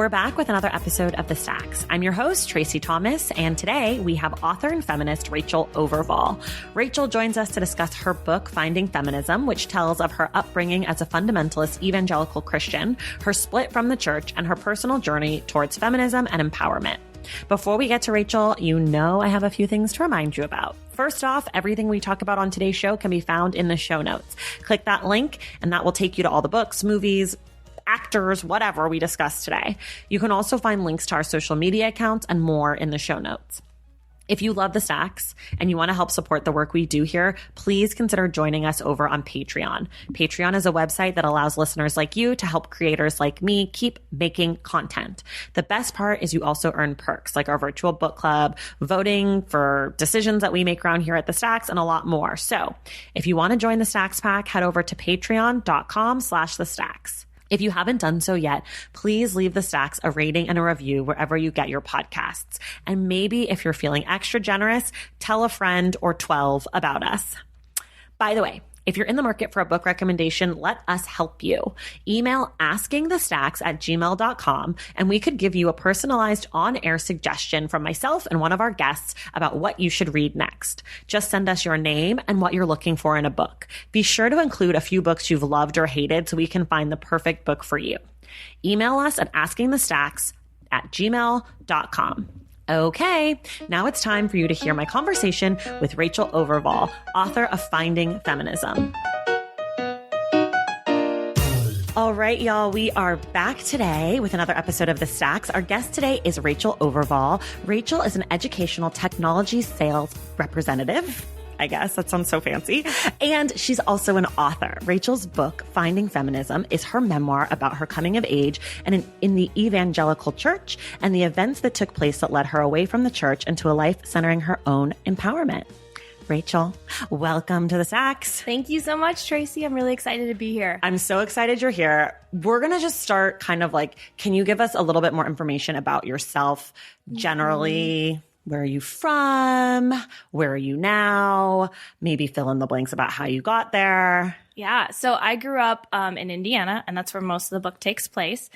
We're back with another episode of The Stacks. I'm your host, Tracy Thomas, and today we have author and feminist Rachel Overvoll. Rachel joins us to discuss her book, Finding Feminism, which tells of her upbringing as a fundamentalist evangelical Christian, her split from the church, and her personal journey towards feminism and empowerment. Before we get to Rachel, you know I have a few things to remind you about. First off, everything we talk about on today's show can be found in the show notes. Click that link, and that will take you to all the books, movies, actors, whatever we discussed today. You can also find links to our social media accounts and more in the show notes. If you love The Stacks and you want to help support the work we do here, please consider joining us over on Patreon. Patreon is a website that allows listeners like you to help creators like me keep making content. The best part is you also earn perks like our virtual book club, voting for decisions that we make around here at The Stacks, and a lot more. So if you want to join the Stacks Pack, head over to patreon.com/The Stacks. If you haven't done so yet, please leave The Stacks a rating and a review wherever you get your podcasts. And maybe if you're feeling extra generous, tell a friend or 12 about us. By the way, if you're in the market for a book recommendation, let us help you. Email askingthestacks@gmail.com and we could give you a personalized on-air suggestion from myself and one of our guests about what you should read next. Just send us your name and what you're looking for in a book. Be sure to include a few books you've loved or hated so we can find the perfect book for you. Email us at askingthestacks@gmail.com. Okay, now it's time for you to hear my conversation with Rachel Overvoll, author of Finding Feminism. All right, y'all, we are back today with another episode of The Stacks. Our guest today is Rachel Overvoll. Rachel is an educational technology sales representative. I guess that sounds so fancy. And she's also an author. Rachel's book, Finding Feminism, is her memoir about her coming of age and in the evangelical church and the events that took place that led her away from the church into a life centering her own empowerment. Rachel, welcome to The Stacks. Thank you so much, Tracy. I'm really excited to be here. I'm so excited you're here. We're going to just start kind of like, can you give us a little bit more information about yourself generally? Mm-hmm. Where are you from? Where are you now? Maybe fill in the blanks about how you got there. Yeah. So I grew up in Indiana, and that's where most of the book takes place,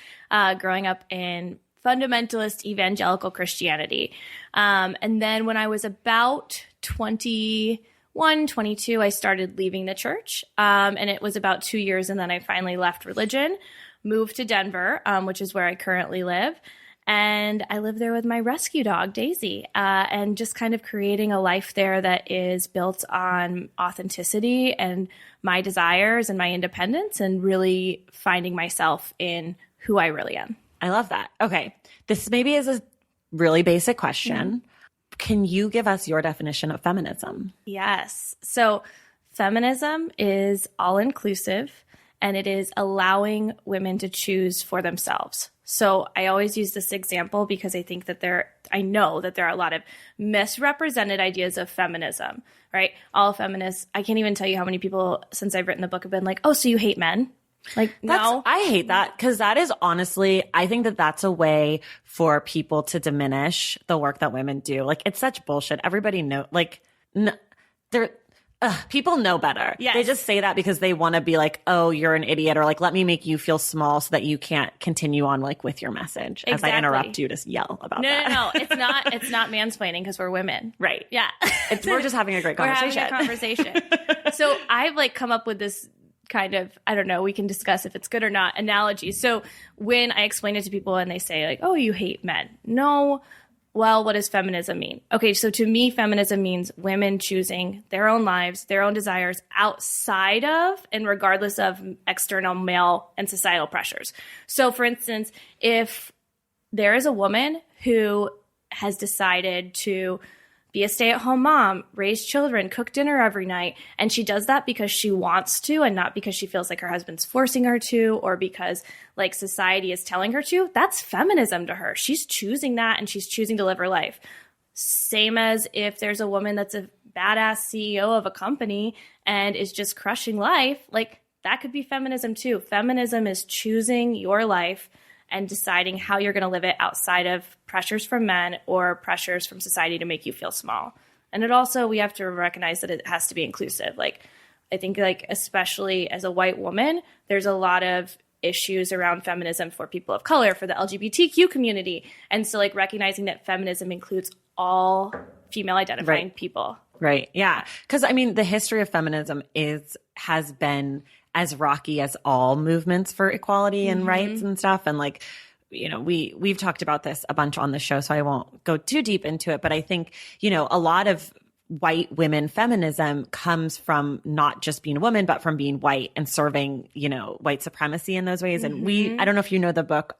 growing up in fundamentalist evangelical Christianity. And then when I was about 21, 22, I started leaving the church. And it was about 2 years, and then I finally left religion, moved to Denver, which is where I currently live. And I live there with my rescue dog, Daisy, and just kind of creating a life there that is built on authenticity and my desires and my independence and really finding myself in who I really am. I love that. Okay. This maybe is a really basic question. Mm-hmm. Can you give us your definition of feminism? Yes. So feminism is all-inclusive, and it is allowing women to choose for themselves. So I always use this example because I think that I know that there are a lot of misrepresented ideas of feminism, right? All feminists, I can't even tell you how many people since I've written the book have been like, oh, so you hate men? Like, no. I hate that because that is honestly, I think that that's a way for people to diminish the work that women do. Like, it's such bullshit. Everybody know, like, people know better. Yes. They just say that because they want to be like, oh, you're an idiot, or like, let me make you feel small so that you can't continue on like with your message. Exactly. As I interrupt you to yell about that. No. It's not mansplaining because we're women. Right. Yeah. We're just having a great conversation. We're having a conversation. So I've like come up with this kind of, I don't know, we can discuss if it's good or not, analogy. So when I explain it to people and they say like, oh, you hate men. No. Well, what does feminism mean? Okay, so to me, feminism means women choosing their own lives, their own desires outside of and regardless of external male and societal pressures. So for instance, if there is a woman who has decided to be a stay-at-home mom, raise children, cook dinner every night. And she does that because she wants to and not because she feels like her husband's forcing her to or because like society is telling her to. That's feminism to her. She's choosing that and she's choosing to live her life. Same as if there's a woman that's a badass CEO of a company and is just crushing life, like that could be feminism too. Feminism is choosing your life and deciding how you're going to live it outside of pressures from men or pressures from society to make you feel small. And it also, we have to recognize that it has to be inclusive. Like, I think like, especially as a white woman, there's a lot of issues around feminism for people of color, for the LGBTQ community. And so like recognizing that feminism includes all female identifying people. Right. Yeah. Because I mean, the history of feminism has been as rocky as all movements for equality and rights and stuff. And like, you know, we've talked about this a bunch on the show, so I won't go too deep into it. But I think, you know, a lot of white women feminism comes from not just being a woman, but from being white and serving, you know, white supremacy in those ways. And I don't know if you know the book,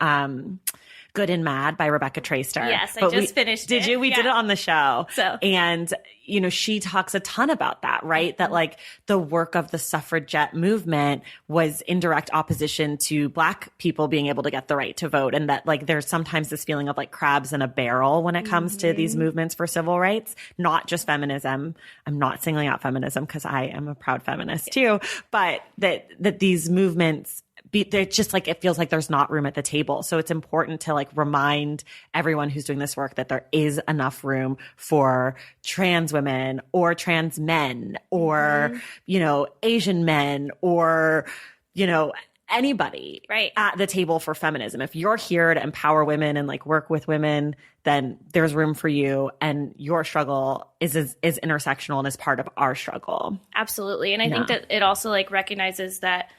Good and Mad by Rebecca Traister. Yes, I just finished it. Did you? We did it on the show. So. And, you know, she talks a ton about that, right? That like the work of the suffragette movement was in direct opposition to Black people being able to get the right to vote. And that like there's sometimes this feeling of like crabs in a barrel when it comes to these movements for civil rights, not just feminism. I'm not singling out feminism because I am a proud feminist too, but that these movements, they're just like, it feels like there's not room at the table. So it's important to like remind everyone who's doing this work that there is enough room for trans women or trans men or, you know, Asian men or, you know, anybody at the table for feminism. If you're here to empower women and like work with women, then there's room for you, and your struggle is intersectional and is part of our struggle. Absolutely. And I think that it also like recognizes that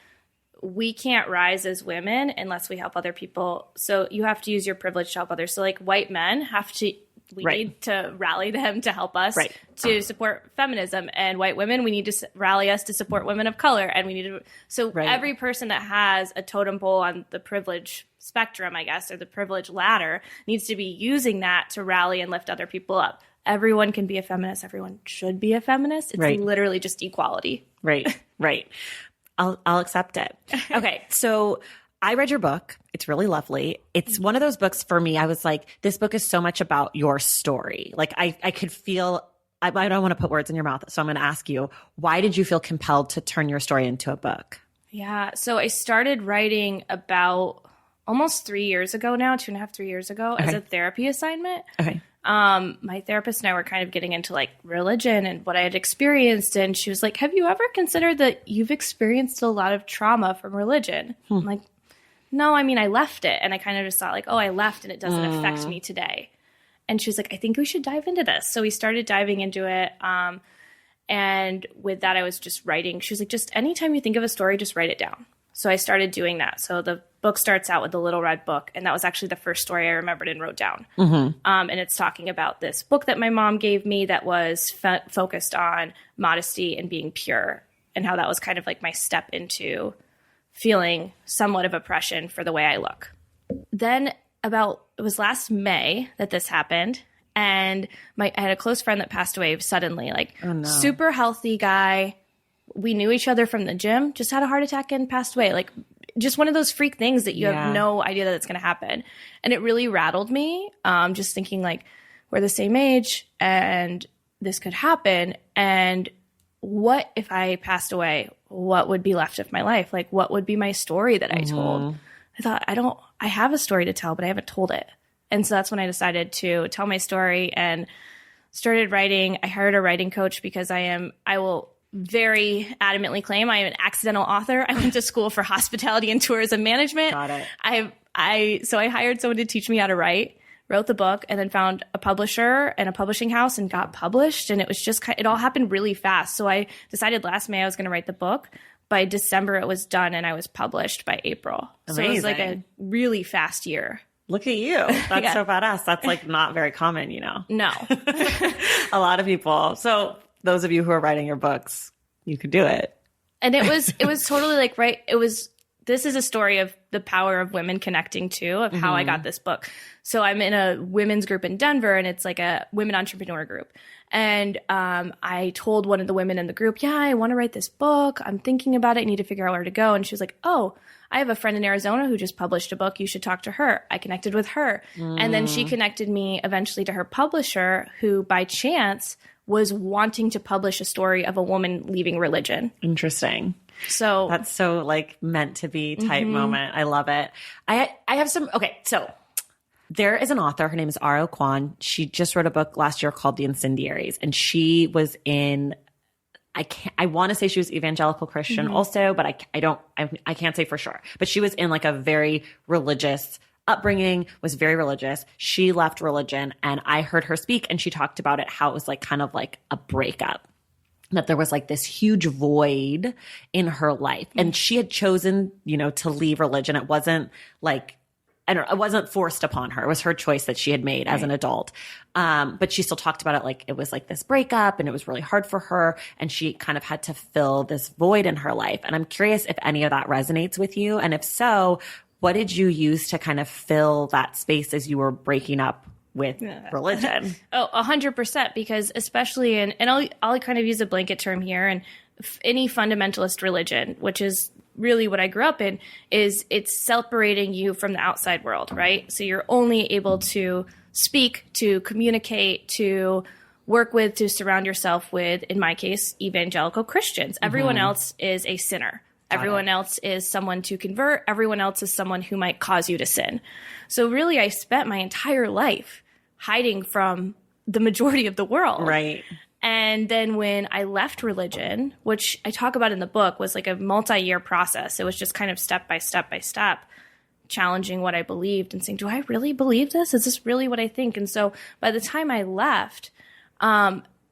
we can't rise as women unless we help other people. So you have to use your privilege to help others. So like white men we need to rally them to help us to support feminism, and white women, we need to rally us to support women of color. And we need to, so every person that has a totem pole on the privilege spectrum, I guess, or the privilege ladder needs to be using that to rally and lift other people up. Everyone can be a feminist. Everyone should be a feminist. It's literally just equality. Right. I'll accept it. Okay. So I read your book. It's really lovely. It's one of those books for me. I was like, this book is so much about your story. Like I could feel, I don't want to put words in your mouth. So I'm going to ask you, why did you feel compelled to turn your story into a book? Yeah. So I started writing about almost 3 years ago now, 2.5, 3 years ago as a therapy assignment. Okay. My therapist and I were kind of getting into like religion and what I had experienced. And she was like, have you ever considered that you've experienced a lot of trauma from religion? I'm like, no, I mean, I left it. And I kind of just thought like, oh, I left and it doesn't affect me today. And she was like, I think we should dive into this. So we started diving into it. And with that, I was just writing. She was like, just anytime you think of a story, just write it down. So I started doing that. So the book starts out with the Little Red Book. And that was actually the first story I remembered and wrote down. And it's talking about this book that my mom gave me that was focused on modesty and being pure, and how that was kind of like my step into feeling somewhat of oppression for the way I look. Then it was last May that this happened. And I had a close friend that passed away suddenly, like super healthy guy. We knew each other from the gym, just had a heart attack and passed away. Like just one of those freak things that you have no idea that it's going to happen. And it really rattled me. Just thinking like, we're the same age and this could happen. And what if I passed away? What would be left of my life? Like, what would be my story that I told? I thought, I have a story to tell, but I haven't told it. And so that's when I decided to tell my story and started writing. I hired a writing coach because I will very adamantly claim I am an accidental author. I went to school for hospitality and tourism management. Got it. So I hired someone to teach me how to write, wrote the book, and then found a publisher and a publishing house and got published. And it was just, it all happened really fast. So I decided last May I was going to write the book. By December, it was done and I was published by April. Amazing. So it was like a really fast year. Look at you. That's so badass. That's like not very common, you know? No. A lot of people. So those of you who are writing your books, you could do it. And it was totally like, this is a story of the power of women connecting too, of how I got this book. So I'm in a women's group in Denver, and it's like a women entrepreneur group. And I told one of the women in the group, yeah, I want to write this book. I'm thinking about it. I need to figure out where to go. And she was like, oh, I have a friend in Arizona who just published a book. You should talk to her. I connected with her. And then she connected me eventually to her publisher, who by chance was wanting to publish a story of a woman leaving religion. Interesting. So that's so like meant to be type moment. I love it. I have some, okay. So there is an author, her name is R.O. Kwan. She just wrote a book last year called The Incendiaries. And she was in I want to say she was evangelical Christian also, but I can't say for sure. But she was in like a very religious upbringing, was very religious. She left religion, and I heard her speak, and she talked about it, how it was like kind of like a breakup, that there was like this huge void in her life. And she had chosen, to leave religion. It wasn't like, it wasn't forced upon her. It was her choice that she had made as an adult. But she still talked about it like it was like this breakup, and it was really hard for her. And she kind of had to fill this void in her life. And I'm curious if any of that resonates with you. And if so, what did you use to kind of fill that space as you were breaking up with religion? 100%. Because especially I'll kind of use a blanket term here, and any fundamentalist religion, which is really what I grew up in, is it's separating you from the outside world, right? So you're only able to speak, to communicate, to work with, to surround yourself with, in my case, evangelical Christians. Everyone else is a sinner. Everyone else is someone to convert. Everyone else is someone who might cause you to sin. So really, I spent my entire life hiding from the majority of the world. Right. And then when I left religion, which I talk about in the book, was like a multi-year process. It was just kind of step by step by step, challenging what I believed and saying, do I really believe this? Is this really what I think? And so by the time I left,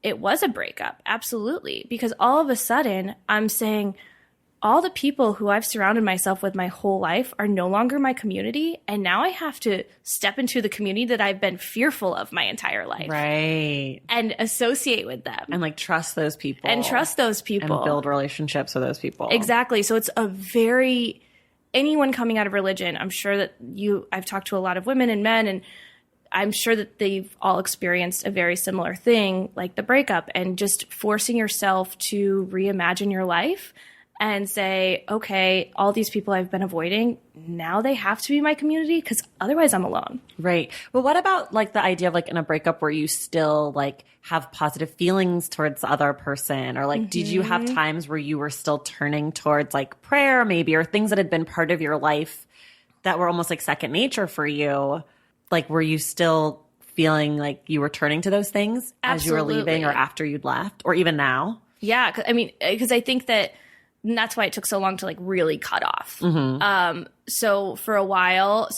it was a breakup. Absolutely. Because all of a sudden I'm saying, all the people who I've surrounded myself with my whole life are no longer my community. And now I have to step into the community that I've been fearful of my entire life. Right. And associate with them. And like trust those people. And build relationships with those people. Exactly. So it's anyone coming out of religion, I'm sure that I've talked to a lot of women and men, and I'm sure that they've all experienced a very similar thing, like the breakup, and just forcing yourself to reimagine your life and say, okay, all these people I've been avoiding, now they have to be my community, because otherwise I'm alone. Right. But what about like the idea of like in a breakup where you still like have positive feelings towards the other person, or like, did you have times where you were still turning towards like prayer maybe, or things that had been part of your life that were almost like second nature for you? Like, were you still feeling like you were turning to those things as you were leaving, or after you'd left, or even now? Yeah. Because I think that, and that's why it took so long to like really cut off. So for a while,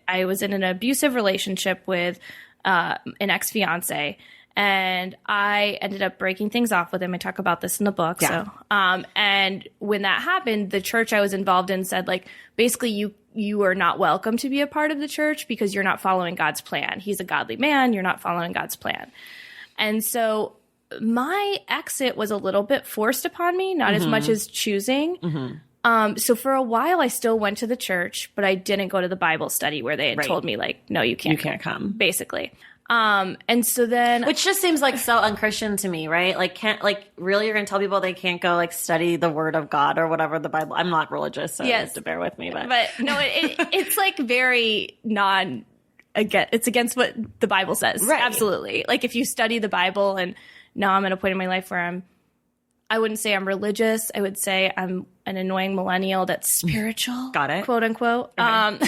I was in an abusive relationship with an ex-fiance, and I ended up breaking things off with him. I talk about this in the book. Yeah. So, and when that happened, the church I was involved in said, like, basically you are not welcome to be a part of the church because you're not following God's plan. He's a godly man. You're not following God's plan. And so my exit was a little bit forced upon me, not as much as choosing. So for a while, I still went to the church, but I didn't go to the Bible study where they had told me, like, no, you can't come, basically. And so then, which just seems like so unchristian to me, right? Like, really, you're going to tell people they can't go like study the Word of God or whatever the Bible. I'm not religious, so you have to bear with me, but no, it's like very it's against what the Bible says. Right. Absolutely. Like if you study the Bible, and now I'm at a point in my life where I wouldn't say I'm religious. I would say I'm an annoying millennial that's spiritual. Got it. Quote unquote. Okay.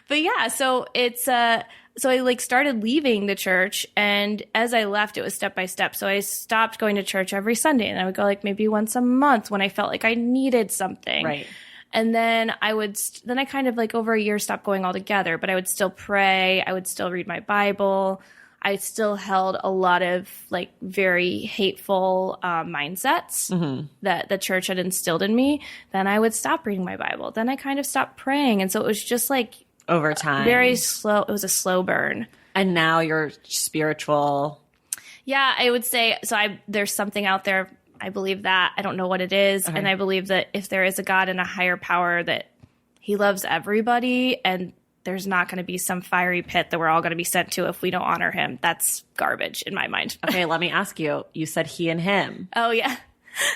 But yeah, so it's, so I like started leaving the church, and as I left, it was step by step. So I stopped going to church every Sunday, and I would go like maybe once a month when I felt like I needed something. Right. And then I kind of like over a year stopped going altogether, but I would still pray. I would still read my Bible. I still held a lot of like very hateful mindsets that the church had instilled in me. Then I would stop reading my Bible. Then I kind of stopped praying. And so it was just like over time, very slow. It was a slow burn. And now you're spiritual. Yeah, I would say so. There's something out there. I believe that. I don't know what it is. And I believe that if there is a God and a higher power, that he loves everybody, and there's not going to be some fiery pit that we're all going to be sent to if we don't honor him. That's garbage in my mind. Okay, let me ask you. You said he and him. Oh, yeah.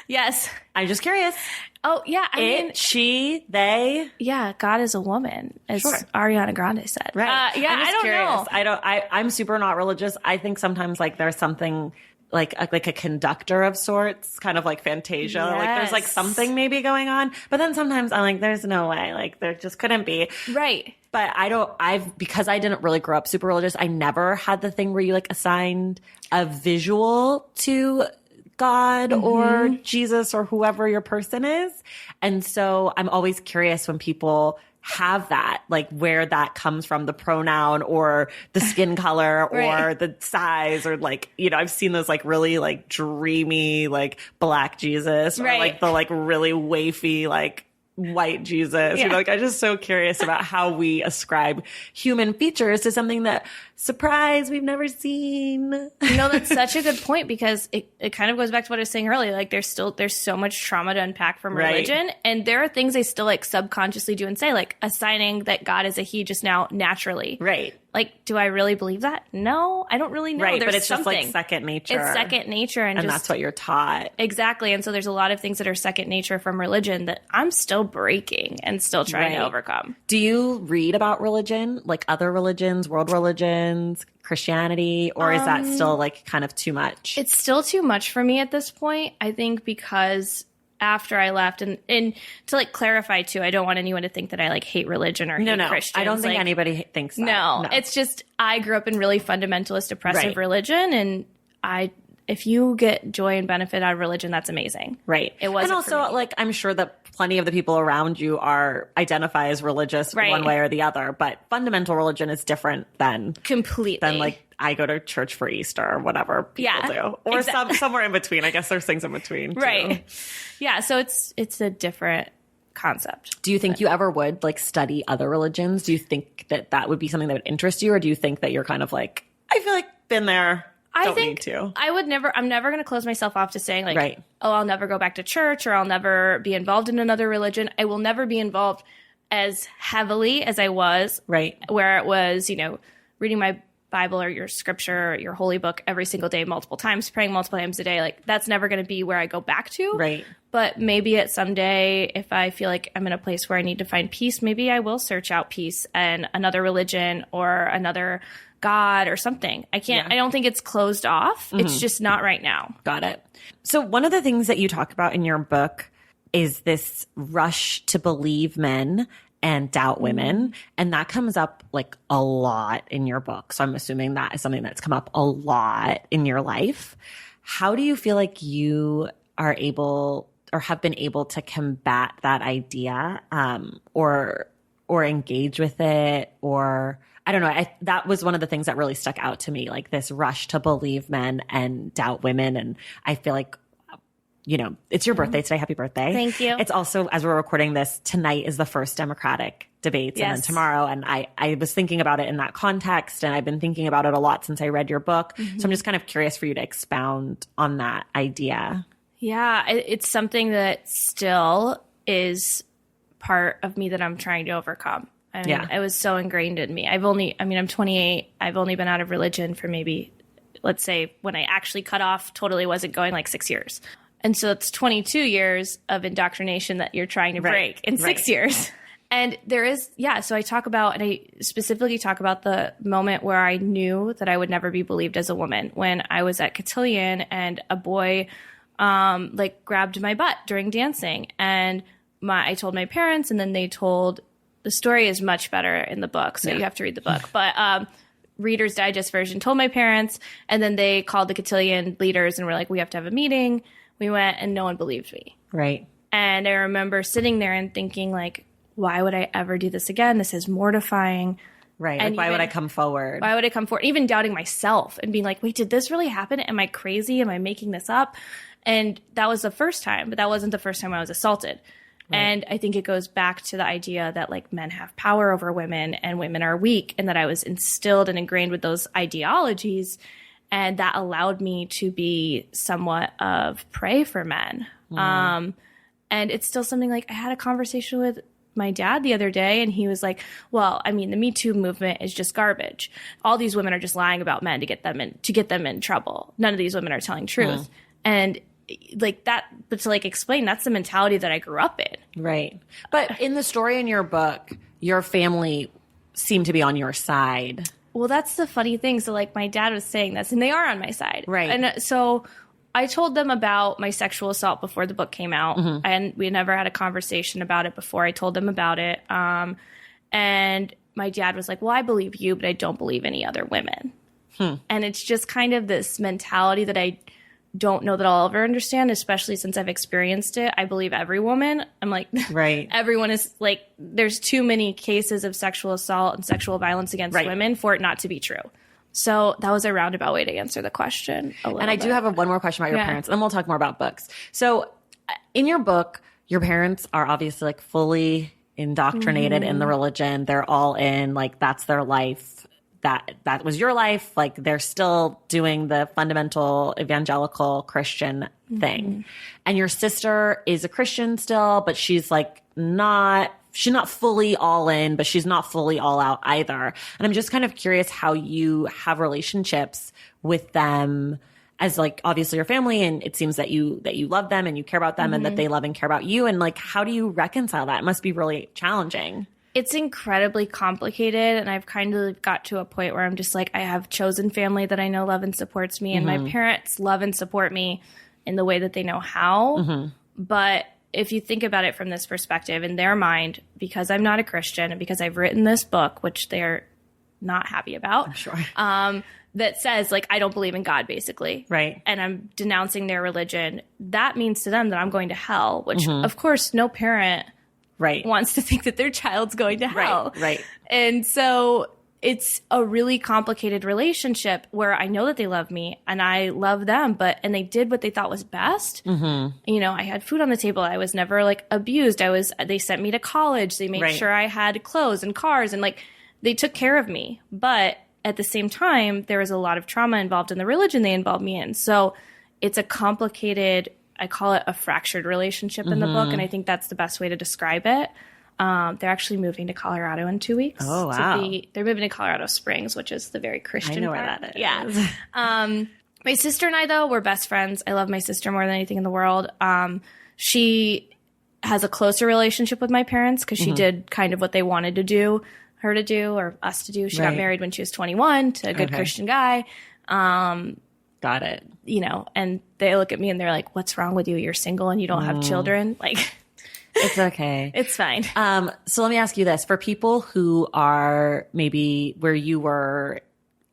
Yes. I'm just curious. Oh, yeah. I mean, she, they. Yeah, God is a woman, as Ariana Grande said. Right. Yeah, I don't know. I'm super not religious. I think sometimes like there's something like a conductor of sorts, kind of like Fantasia. Yes. Like there's like something maybe going on. But then sometimes I'm like, there's no way. Like there just couldn't be. Right. But because I didn't really grow up super religious, I never had the thing where you like assigned a visual to God or Jesus or whoever your person is. And so I'm always curious when people have that, like where that comes from, the pronoun or the skin color or the size, or like, you know, I've seen those like really like dreamy, like black Jesus, or like the like really wafy, like white Jesus. You know, like I'm just so curious about how we ascribe human features to something that, surprise, we've never seen. No, that's such a good point, because it kind of goes back to what I was saying earlier. Like there's so much trauma to unpack from religion, and there are things they still like subconsciously do and say, like assigning that God is a he just now naturally. Right. Like, do I really believe that? No, I don't really know. Right, There's but it's something. just like second nature. It's second nature. And just, that's what you're taught. Exactly. And so there's a lot of things that are second nature from religion that I'm still breaking and still trying to overcome. Do you read about religion, like other religions, world religions, Christianity, or is that still like kind of too much? It's still too much for me at this point, I think, because after I left, and to like clarify too, I don't want anyone to think that I like hate religion or hate Christians. I don't think like, anybody thinks that. No, it's just I grew up in really fundamentalist, oppressive religion, and if you get joy and benefit out of religion, that's amazing. Right. It wasn't. And also, like, I'm sure that plenty of the people around you identify as religious one way or the other, but fundamental religion is different than like I go to church for Easter or whatever people do, or somewhere in between. I guess there's things in between, too. Right? Yeah. So it's a different concept. Do you think you ever would like study other religions? Do you think that would be something that would interest you, or do you think that you're kind of like, I feel like been there? I think I'm never going to close myself off to saying like, oh, I'll never go back to church, or I'll never be involved in another religion. I will never be involved as heavily as I was, where it was, you know, reading my Bible or your scripture, or your holy book every single day, multiple times, praying multiple times a day. Like that's never going to be where I go back to. Right. But maybe at some day, if I feel like I'm in a place where I need to find peace, maybe I will search out peace and another religion or another God or something. I don't think it's closed off. It's just not right now. Got it. So one of the things that you talk about in your book is this rush to believe men and doubt women. And that comes up like a lot in your book. So I'm assuming that is something that's come up a lot in your life. How do you feel like you are able or have been able to combat that idea, or engage with it, or I don't know. That was one of the things that really stuck out to me, like this rush to believe men and doubt women. And I feel like, you know, it's your birthday today. Happy birthday. Thank you. It's also, as we're recording this, tonight is the first Democratic debates, and then tomorrow. And I was thinking about it in that context, and I've been thinking about it a lot since I read your book. So I'm just kind of curious for you to expound on that idea. Yeah. It's something that still is part of me that I'm trying to overcome. I mean, it was so ingrained in me. I'm 28. I've only been out of religion for maybe, let's say, when I actually cut off, totally wasn't going, like 6 years. And so it's 22 years of indoctrination that you're trying to break in 6 years. And there is, so I talk about, and I specifically talk about the moment where I knew that I would never be believed as a woman, when I was at Cotillion and a boy like grabbed my butt during dancing. And I told my parents, and then they told, the story is much better in the book, so you have to read the book. But Reader's Digest version, told my parents, and then they called the Cotillion leaders and were like, we have to have a meeting. We went, and no one believed me. Right. And I remember sitting there and thinking, like, why would I ever do this again? This is mortifying. Right. And like, why would I come forward? Why would I come forward? Even doubting myself and being like, wait, did this really happen? Am I crazy? Am I making this up? And that was the first time, but that wasn't the first time I was assaulted. Right. And I think it goes back to the idea that like men have power over women and women are weak, and that I was instilled and ingrained with those ideologies. And that allowed me to be somewhat of prey for men. And it's still something like I had a conversation with my dad the other day, and he was like, well, I mean, the Me Too movement is just garbage. All these women are just lying about men to get them in trouble. None of these women are telling truth. And like that, but to like explain, that's the mentality that I grew up in. Right. But in the story in your book, your family seemed to be on your side. Well, that's the funny thing. So like my dad was saying this, and they are on my side. Right. And so I told them about my sexual assault before the book came out, and we never had a conversation about it before I told them about it. And my dad was like, well, I believe you, but I don't believe any other women. And it's just kind of this mentality that I don't know that I'll ever understand, especially since I've experienced it. I believe every woman. I'm like, right. Everyone is like, there's too many cases of sexual assault and sexual violence against women for it not to be true. So that was a roundabout way to answer the question. And I do have one more question about your parents, and then we'll talk more about books. So in your book, your parents are obviously like fully indoctrinated in the religion. They're all in, like, that's their life. That was your life. Like, they're still doing the fundamental evangelical Christian thing. And your sister is a Christian still, but she's like she's not fully all in, but she's not fully all out either. And I'm just kind of curious how you have relationships with them as, like, obviously your family. And it seems that you love them and you care about them and that they love and care about you. And like, how do you reconcile that? It must be really challenging. It's incredibly complicated, and I've kind of got to a point where I'm just like, I have chosen family that I know love and supports me, and my parents love and support me in the way that they know how. But if you think about it from this perspective, in their mind, because I'm not a Christian and because I've written this book, which they're not happy about, I'm sure. That says, like, I don't believe in God, basically. Right. And I'm denouncing their religion. That means to them that I'm going to hell, which, of course, no parent wants to think that their child's going to hell. Right. And so it's a really complicated relationship where I know that they love me and I love them, and they did what they thought was best. You know, I had food on the table. I was never like abused. They sent me to college. They made sure I had clothes and cars, and like, they took care of me. But at the same time, there was a lot of trauma involved in the religion they involved me in. So it's a complicated, I call it a fractured relationship in the book, and I think that's the best way to describe it. They're actually moving to Colorado in 2 weeks. Oh, wow. They're moving to Colorado Springs, which is the very Christian I know part. where that is. Yeah. My sister and I, though, we're best friends. I love my sister more than anything in the world. She has a closer relationship with my parents because she did kind of what they wanted to do, her to do, or us to do. She got married when she was 21 to a good Christian guy. Got it. You know, and they look at me and they're like, what's wrong with you? You're single and you don't have children. Like, it's okay. It's fine. So let me ask you this. For people who are maybe where you were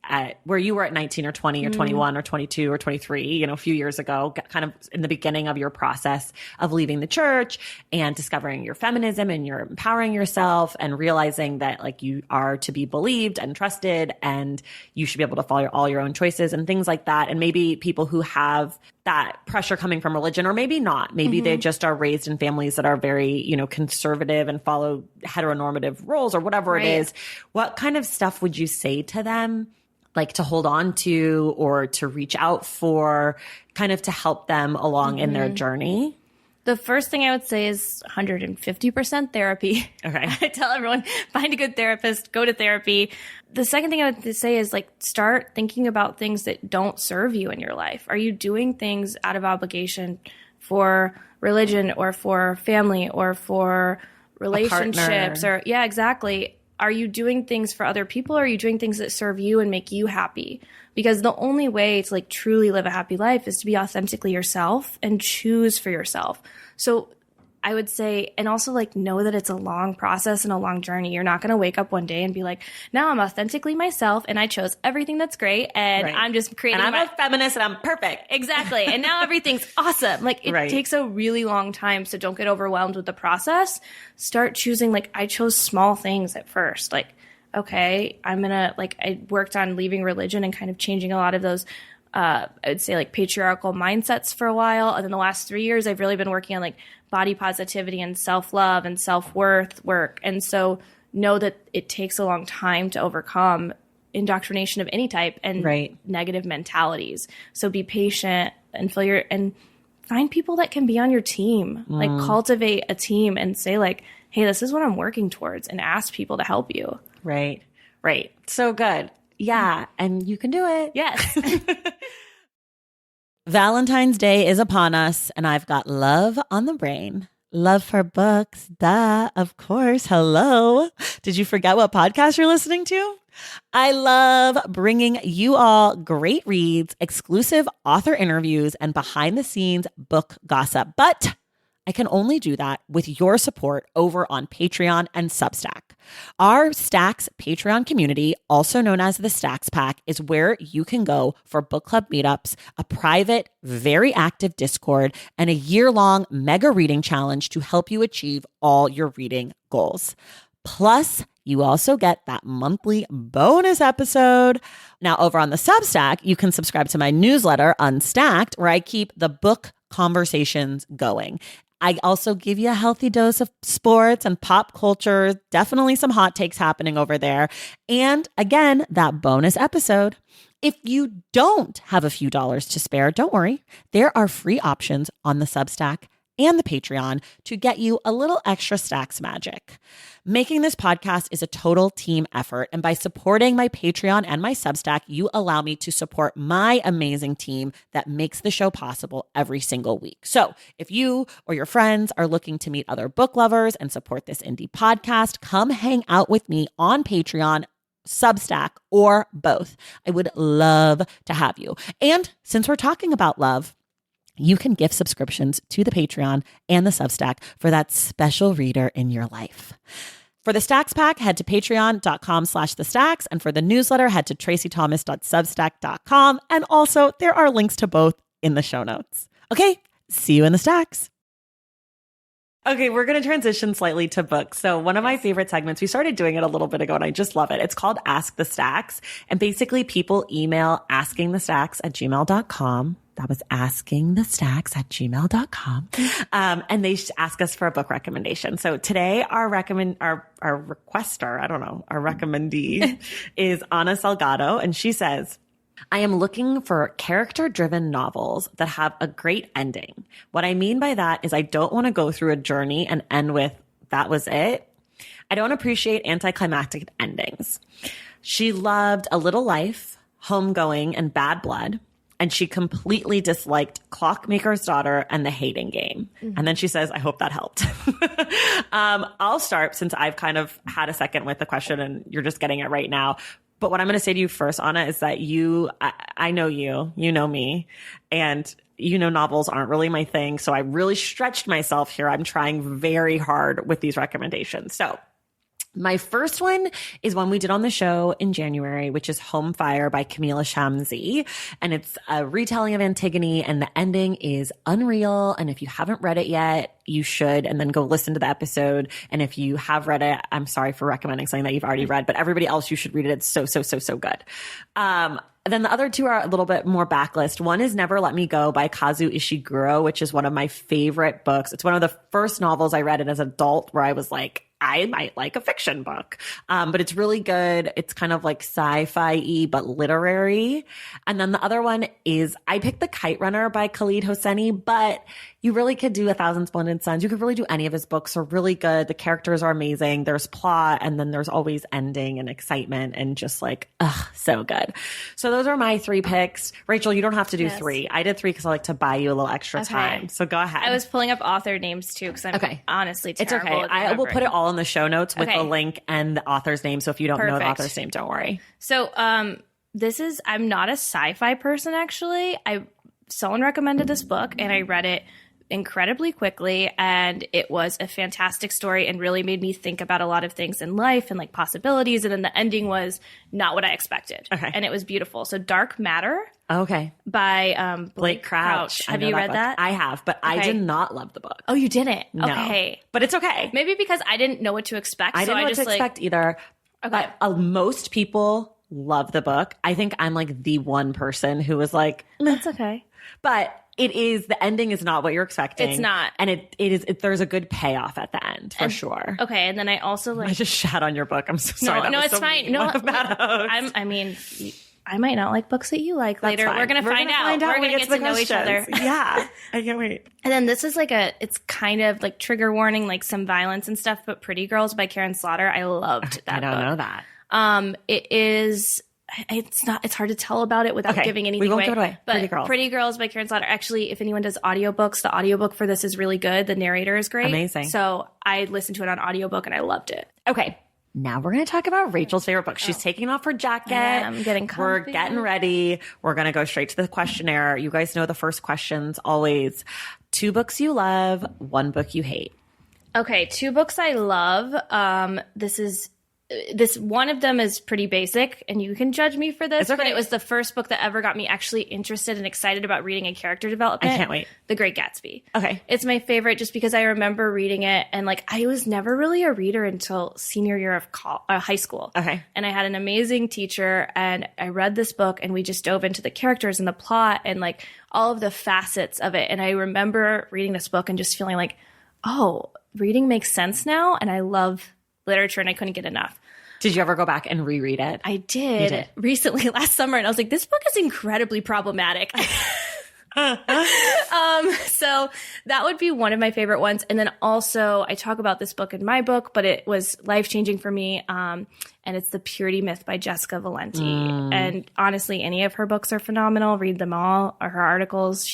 at 19 or 20 or 21 or 22 or 23, you know, a few years ago, kind of in the beginning of your process of leaving the church and discovering your feminism and you're empowering yourself and realizing that, like, you are to be believed and trusted and you should be able to follow all your own choices and things like that. And maybe people who have that pressure coming from religion, or maybe not, maybe they just are raised in families that are very, you know, conservative and follow heteronormative roles or whatever it is. What kind of stuff would you say to them, like, to hold on to or to reach out for, kind of to help them along in their journey? The first thing I would say is 150% therapy. Okay. I tell everyone, find a good therapist, go to therapy. The second thing I would say is, like, start thinking about things that don't serve you in your life. Are you doing things out of obligation for religion or for family or for relationships? Or yeah, exactly. Are you doing things for other people, or are you doing things that serve you and make you happy? Because the only way to, like, truly live a happy life is to be authentically yourself and choose for yourself. So I would say, and also, like, know that it's a long process and a long journey. You're not going to wake up one day and be like, now I'm authentically myself and I chose everything that's great and I'm just creating. And I'm a feminist and I'm perfect. Exactly. And now everything's awesome. Like, it takes a really long time. So don't get overwhelmed with the process. Start choosing, like, I chose small things at first. Like, okay, I'm going to, like, I worked on leaving religion and kind of changing a lot of those, I would say, like, patriarchal mindsets for a while. And then the last 3 years, I've really been working on, like, body positivity and self-love and self-worth work. And so know that it takes a long time to overcome indoctrination of any type and negative mentalities. So be patient and find people that can be on your team. Like, cultivate a team and say, like, hey, this is what I'm working towards, and ask people to help you. Right. So good. Yeah. And you can do it. Yes. Valentine's Day is upon us, and I've got love on the brain. Love for books. Duh, of course. Hello. Did you forget what podcast you're listening to? I love bringing you all great reads, exclusive author interviews, and behind the scenes book gossip. But I can only do that with your support over on Patreon and Substack. Our Stacks Patreon community, also known as the Stacks Pack, is where you can go for book club meetups, a private, very active Discord, and a year-long mega reading challenge to help you achieve all your reading goals. Plus, you also get that monthly bonus episode. Now, over on the Substack, you can subscribe to my newsletter, Unstacked, where I keep the book conversations going. I also give you a healthy dose of sports and pop culture, definitely some hot takes happening over there. And again, that bonus episode. If you don't have a few dollars to spare, don't worry. There are free options on the Substack and the Patreon to get you a little extra Stacks magic. Making this podcast is a total team effort, and by supporting my Patreon and my Substack, you allow me to support my amazing team that makes the show possible every single week. So if you or your friends are looking to meet other book lovers and support this indie podcast, come hang out with me on Patreon, Substack, or both. I would love to have you. And since we're talking about love, you can gift subscriptions to the Patreon and the Substack for that special reader in your life. For the Stacks Pack, head to patreon.com/thestacks. And for the newsletter, head to tracythomas.substack.com. And also, there are links to both in the show notes. Okay, see you in the Stacks. Okay, we're going to transition slightly to books. So one of my favorite segments, we started doing it a little bit ago and I just love it. It's called Ask the Stacks. And basically people email askingthestacks@gmail.com. That was askingthestacks@gmail.com. And they ask us for a book recommendation. So today our recommendee is Ana Salgado. And she says, I am looking for character-driven novels that have a great ending. What I mean by that is I don't want to go through a journey and end with, that was it. I don't appreciate anticlimactic endings. She loved A Little Life, Homegoing, and Bad Blood. And she completely disliked Clockmaker's Daughter and The Hating Game. Mm-hmm. And then she says, I hope that helped. I'll start since I've kind of had a second with the question and you're just getting it right now. But what I'm going to say to you first, Anna, is that I know you know me, and you know novels aren't really my thing. So I really stretched myself here. I'm trying very hard with these recommendations. So my first one is one we did on the show in January, which is Home Fire by Camila Shamsi. And it's a retelling of Antigone, and the ending is unreal. And if you haven't read it yet, you should, and then go listen to the episode. And if you have read it, I'm sorry for recommending something that you've already read, but everybody else, you should read it. It's so good. Then the other two are a little bit more backlist. One is Never Let Me Go by Kazu Ishiguro, which is one of my favorite books. It's one of the first novels I read as an adult where I was like, I might like a fiction book. But it's really good. It's kind of like sci-fi-y, but literary. And then the other one is, I picked The Kite Runner by Khalid Hosseini, but you really could do A Thousand Splendid Suns. You could really do any of his books. Are really good. The characters are amazing. There's plot, and then there's always ending and excitement and just like, so good. So those are my three picks. Rachel, you don't have to do three. I did three because I like to buy you a little extra time. So go ahead. I was pulling up author names too because I'm honestly terrible. It's okay. I will put it all in the show notes with the link and the author's name. So if you don't know the author's name, don't worry. So I'm not a sci-fi person actually. Someone recommended this book and I read it incredibly quickly, and it was a fantastic story and really made me think about a lot of things in life and like possibilities. And then the ending was not what I expected. Okay. And it was beautiful. So Dark Matter. Okay. By Blake Crouch. Have you read that? I have, but I did not love the book. Oh, you didn't? No. Okay. But it's okay. Maybe because I didn't know what to expect. I didn't know what to expect either. Okay. But most people love the book. I think I'm like the one person who was like, that's okay. But the ending is not what you're expecting. It's not. And there's a good payoff at the end for sure. Okay. And then I also I just shat on your book. I'm so sorry. No, it's fine. No, I mean, I might not like books that you like later. We're going to find out. We're going to get to know each other. Yeah. I can't wait. And then this is it's kind of like trigger warning, like some violence and stuff, but Pretty Girls by Karen Slaughter. I loved that book. I don't know that. It is... It's hard to tell about it without giving anything away. We won't give it away. But Pretty Girls by Karen Slaughter. Actually, if anyone does audiobooks, the audiobook for this is really good. The narrator is great. Amazing. So I listened to it on audiobook and I loved it. Okay. Now we're going to talk about Rachel's favorite book. She's taking off her jacket. I'm getting comfy. We're getting ready. We're going to go straight to the questionnaire. You guys know the first question's always 2 books you love, 1 book you hate. Okay, 2 books I love. This one of them is pretty basic, and you can judge me for this, It's okay. but it was the first book that ever got me actually interested and excited about reading a character development. I can't wait. The Great Gatsby. Okay. It's my favorite just because I remember reading it, and like I was never really a reader until senior year of high school. Okay. And I had an amazing teacher, and I read this book, and we just dove into the characters and the plot and like all of the facets of it. And I remember reading this book and just feeling like, oh, reading makes sense now, and I love literature, and I couldn't get enough. Did you ever go back and reread it? I did recently last summer, and I was like, this book is incredibly problematic. So that would be one of my favorite ones. And then also I talk about this book in my book, but it was life-changing for me. And it's The Purity Myth by Jessica Valenti. And honestly, any of her books are phenomenal. Read them all, or her articles.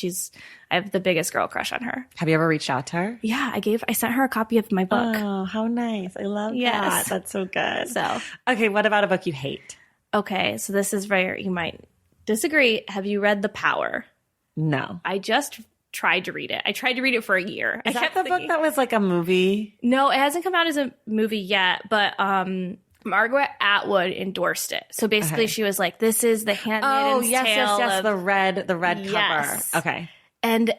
I have the biggest girl crush on her. Have you ever reached out to her? Yeah, I sent her a copy of my book. Oh, how nice. I love that. That's so good. So, okay, what about a book you hate? Okay, so this is where you might disagree. Have you read The Power? No. I just tried to read it. I tried to read it for a year. Is that the book that was like a movie? No, it hasn't come out as a movie yet, but Margaret Atwood endorsed it. So basically she was like, this is the Handmaid's Tale. Yes, the red Yes. cover. Okay. And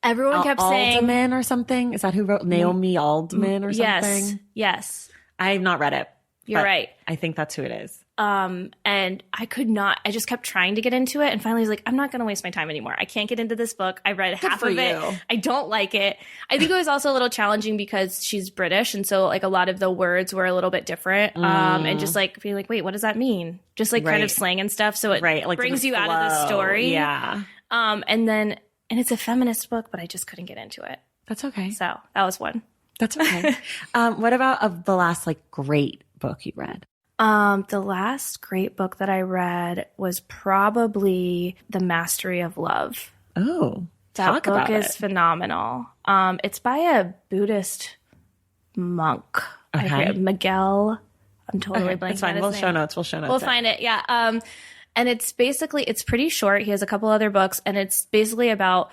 everyone kept saying Alderman or something? Is that who wrote Naomi Alderman or something? Yes. I have not read it. You're right. I think that's who it is. And I just kept trying to get into it. And finally I was like, I'm not going to waste my time anymore. I can't get into this book. I read half of it. I don't like it. I think it was also a little challenging because she's British. And so like a lot of the words were a little bit different. And just like being like, wait, what does that mean? Just like kind of slang and stuff. So it like brings you out of the story. Yeah. And it's a feminist book, but I just couldn't get into it. That's okay. So that was one. That's okay. What about the last like great book you read? The last great book that I read was probably The Mastery of Love. Oh, that book is phenomenal. It's by a Buddhist monk. Okay. Miguel. I'm totally blanking. That's fine. on his name. We'll show notes. We'll find it. Yeah. And it's pretty short. He has a couple other books, and it's basically about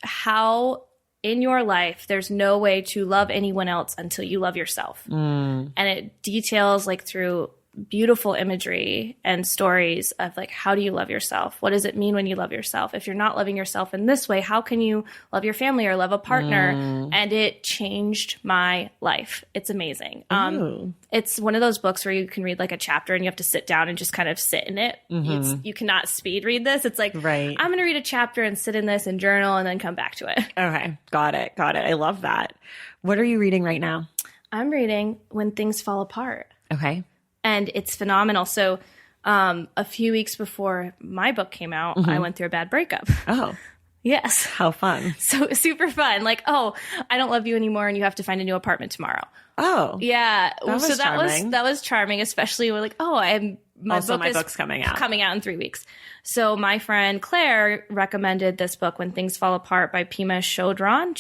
how in your life, there's no way to love anyone else until you love yourself. And it details like through beautiful imagery and stories of like, how do you love yourself? What does it mean when you love yourself? If you're not loving yourself in this way, how can you love your family or love a partner? And it changed my life. It's amazing. It's one of those books where you can read like a chapter and you have to sit down and just kind of sit in it. You cannot speed read this. It's like, I'm going to read a chapter and sit in this and journal and then come back to it. Okay. Got it. I love that. What are you reading right now? I'm reading When Things Fall Apart. Okay. And it's phenomenal. So a few weeks before my book came out, I went through a bad breakup. Oh. Yes. How fun. So super fun. Like, oh, I don't love you anymore and you have to find a new apartment tomorrow. Oh. Yeah. That was charming, especially when like, oh, my book's coming out in 3 weeks. So my friend Claire recommended this book, When Things Fall Apart by Pema Chodron.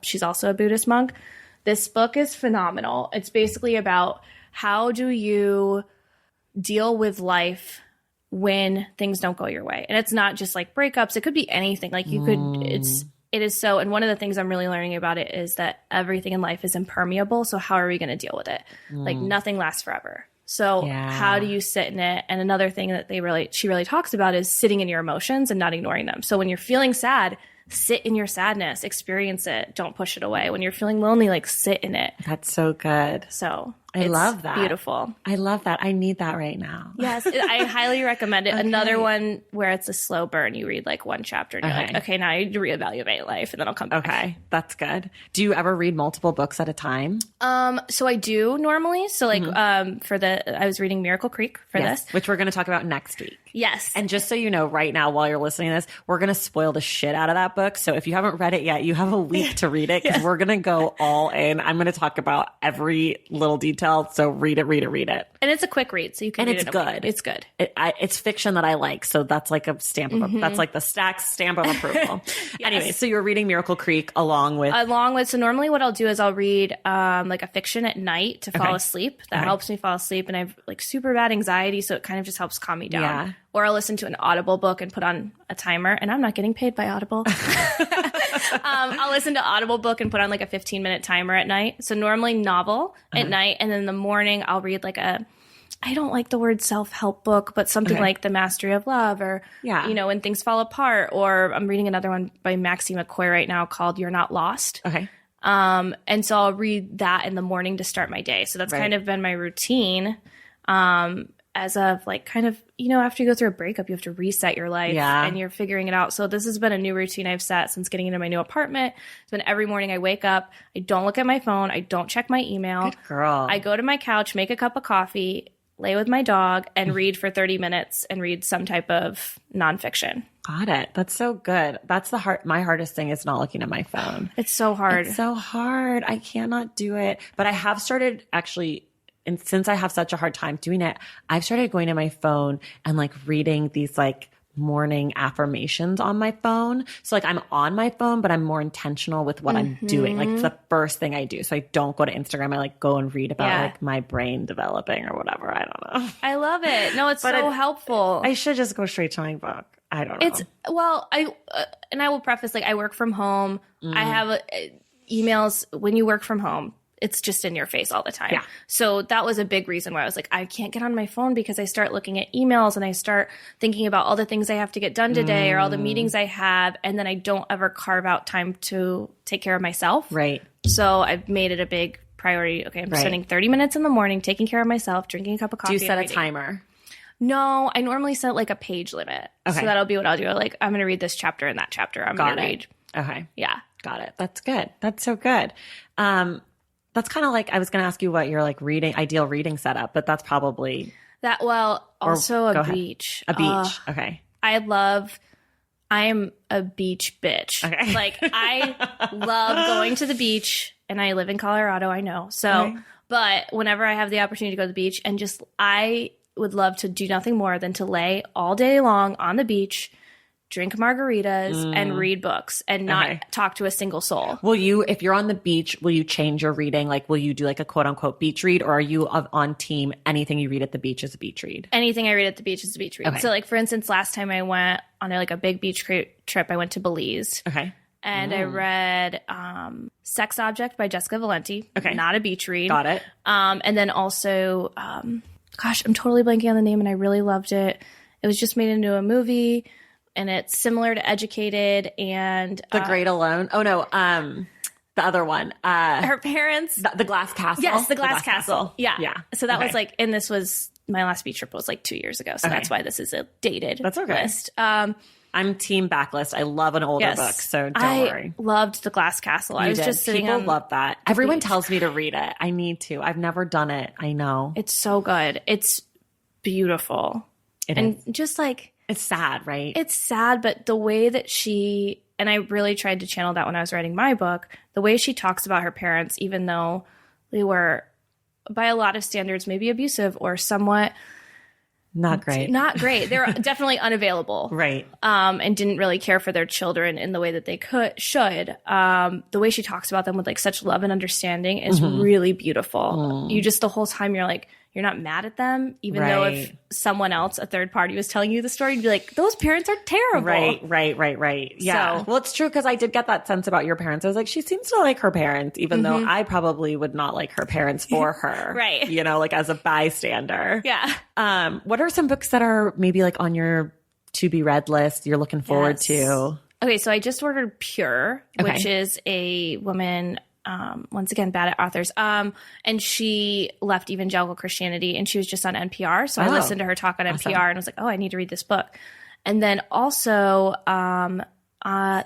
She's also a Buddhist monk. This book is phenomenal. It's basically about how do you deal with life when things don't go your way? And it's not just like breakups. It could be anything. Like it is so, and one of the things I'm really learning about it is that everything in life is impermeable. So how are we going to deal with it? Like nothing lasts forever. So how do you sit in it? And another thing that she really talks about is sitting in your emotions and not ignoring them. So when you're feeling sad, sit in your sadness, experience it. Don't push it away. When you're feeling lonely, like sit in it. That's so good. So I love that. Beautiful. I love that. I need that right now. Yes, I highly recommend it. Okay. Another one where it's a slow burn. You read like one chapter and you're like, okay, now I need to reevaluate life, and then I'll come back. Okay, that's good. Do you ever read multiple books at a time? So I do normally. So like I was reading Miracle Creek for this. Which we're going to talk about next week. Yes. And just so you know, right now while you're listening to this, we're going to spoil the shit out of that book. So if you haven't read it yet, you have a week to read it because we're going to go all in. I'm going to talk about every little detail. So read it. And it's a quick read, so you can And read it's it in a good. week. It's good. It's fiction that I like. So that's like a stamp of, that's like the Stacks stamp of approval. Anyway, so you're reading Miracle Creek along with. So normally what I'll do is I'll read like a fiction at night to fall asleep. That helps me fall asleep. And I have like super bad anxiety, so it kind of just helps calm me down. Yeah. Or I'll listen to an Audible book and put on a timer. And I'm not getting paid by Audible. I'll listen to Audible book and put on like a 15-minute timer at night. So normally novel at night. And then in the morning, I'll read like I don't like the word self-help book, but something like The Mastery of Love or, you know, When Things Fall Apart. Or I'm reading another one by Maxie McCoy right now called You're Not Lost. Okay. And so I'll read that in the morning to start my day. So that's kind of been my routine. As of like kind of, you know, after you go through a breakup, you have to reset your life and you're figuring it out. So this has been a new routine I've set since getting into my new apartment. It's been every morning I wake up, I don't look at my phone, I don't check my email. Good girl. I go to my couch, make a cup of coffee, lay with my dog, and read for 30 minutes and read some type of nonfiction. Got it. That's so good. That's my hardest thing is not looking at my phone. It's so hard. It's so hard. I cannot do it. But I have started actually, and since I have such a hard time doing it, I've started going to my phone and like reading these like morning affirmations on my phone. So like I'm on my phone, but I'm more intentional with what I'm doing. Like it's the first thing I do. So I don't go to Instagram. I like go and read about like my brain developing or whatever. I don't know. I love it. No, it's so helpful. I should just go straight to my book. I don't know. And I will preface, like I work from home. I have emails when you work from home. It's just in your face all the time. Yeah. So that was a big reason why I was like, I can't get on my phone because I start looking at emails and I start thinking about all the things I have to get done today or all the meetings I have. And then I don't ever carve out time to take care of myself. Right. So I've made it a big priority. Okay, I'm spending 30 minutes in the morning taking care of myself, drinking a cup of coffee. Do you set a timer? No, I normally set like a page limit. Okay. So that'll be what I'll do. Like, I'm going to read this chapter and that chapter. I'm going to read. Okay. Yeah. Got it. That's good. That's so good. That's kind of like, I was going to ask you what your like ideal reading setup, but that's probably that. Well, also a beach. A beach. Okay. I am a beach bitch. Okay. Like I love going to the beach and I live in Colorado, I know. So, but whenever I have the opportunity to go to the beach and just, I would love to do nothing more than to lay all day long on the beach, drink margaritas and read books and not talk to a single soul. Will you, if you're on the beach, will you change your reading? Like, will you do like a quote unquote beach read, or are you on team anything you read at the beach is a beach read? Anything I read at the beach is a beach read. Okay. So like, for instance, last time I went on a big beach trip, I went to Belize. Okay. And I read Sex Object by Jessica Valenti. Okay. Not a beach read. Got it. And then also, gosh, I'm totally blanking on the name and I really loved it. It was just made into a movie. And it's similar to Educated and The Great Alone. Oh no, the other one. Her parents. The Glass Castle. Yes, the Glass Castle. Yeah. Yeah. So that was like, and this was my last beach trip was like 2 years ago. So that's why this is a dated list. I'm team backlist. I love an older book, so don't worry. I loved the Glass Castle. I was just sitting People love that. Everyone tells me to read it. I need to. I've never done it. I know. It's so good. It's beautiful. It is. Just like, it's sad, right? It's sad, but the way that and I really tried to channel that when I was writing my book, the way she talks about her parents, even though they were, by a lot of standards, maybe abusive or somewhat not great. They were definitely unavailable. Right. And didn't really care for their children in the way that they should. The way she talks about them with like such love and understanding is really beautiful. You just, the whole time you're like, you're not mad at them, even though if someone else, a third party, was telling you the story, you'd be like, those parents are terrible. Right. Yeah. So, well, it's true because I did get that sense about your parents. I was like, she seems to like her parents, even though I probably would not like her parents for her. Right. You know, like as a bystander. Yeah. What are some books that are maybe like on your to be read list you're looking forward to? Okay, so I just ordered Pure, which is a woman, once again, bad at authors. And she left evangelical Christianity and she was just on NPR. So I listened to her talk on NPR and was like, oh, I need to read this book. And then also,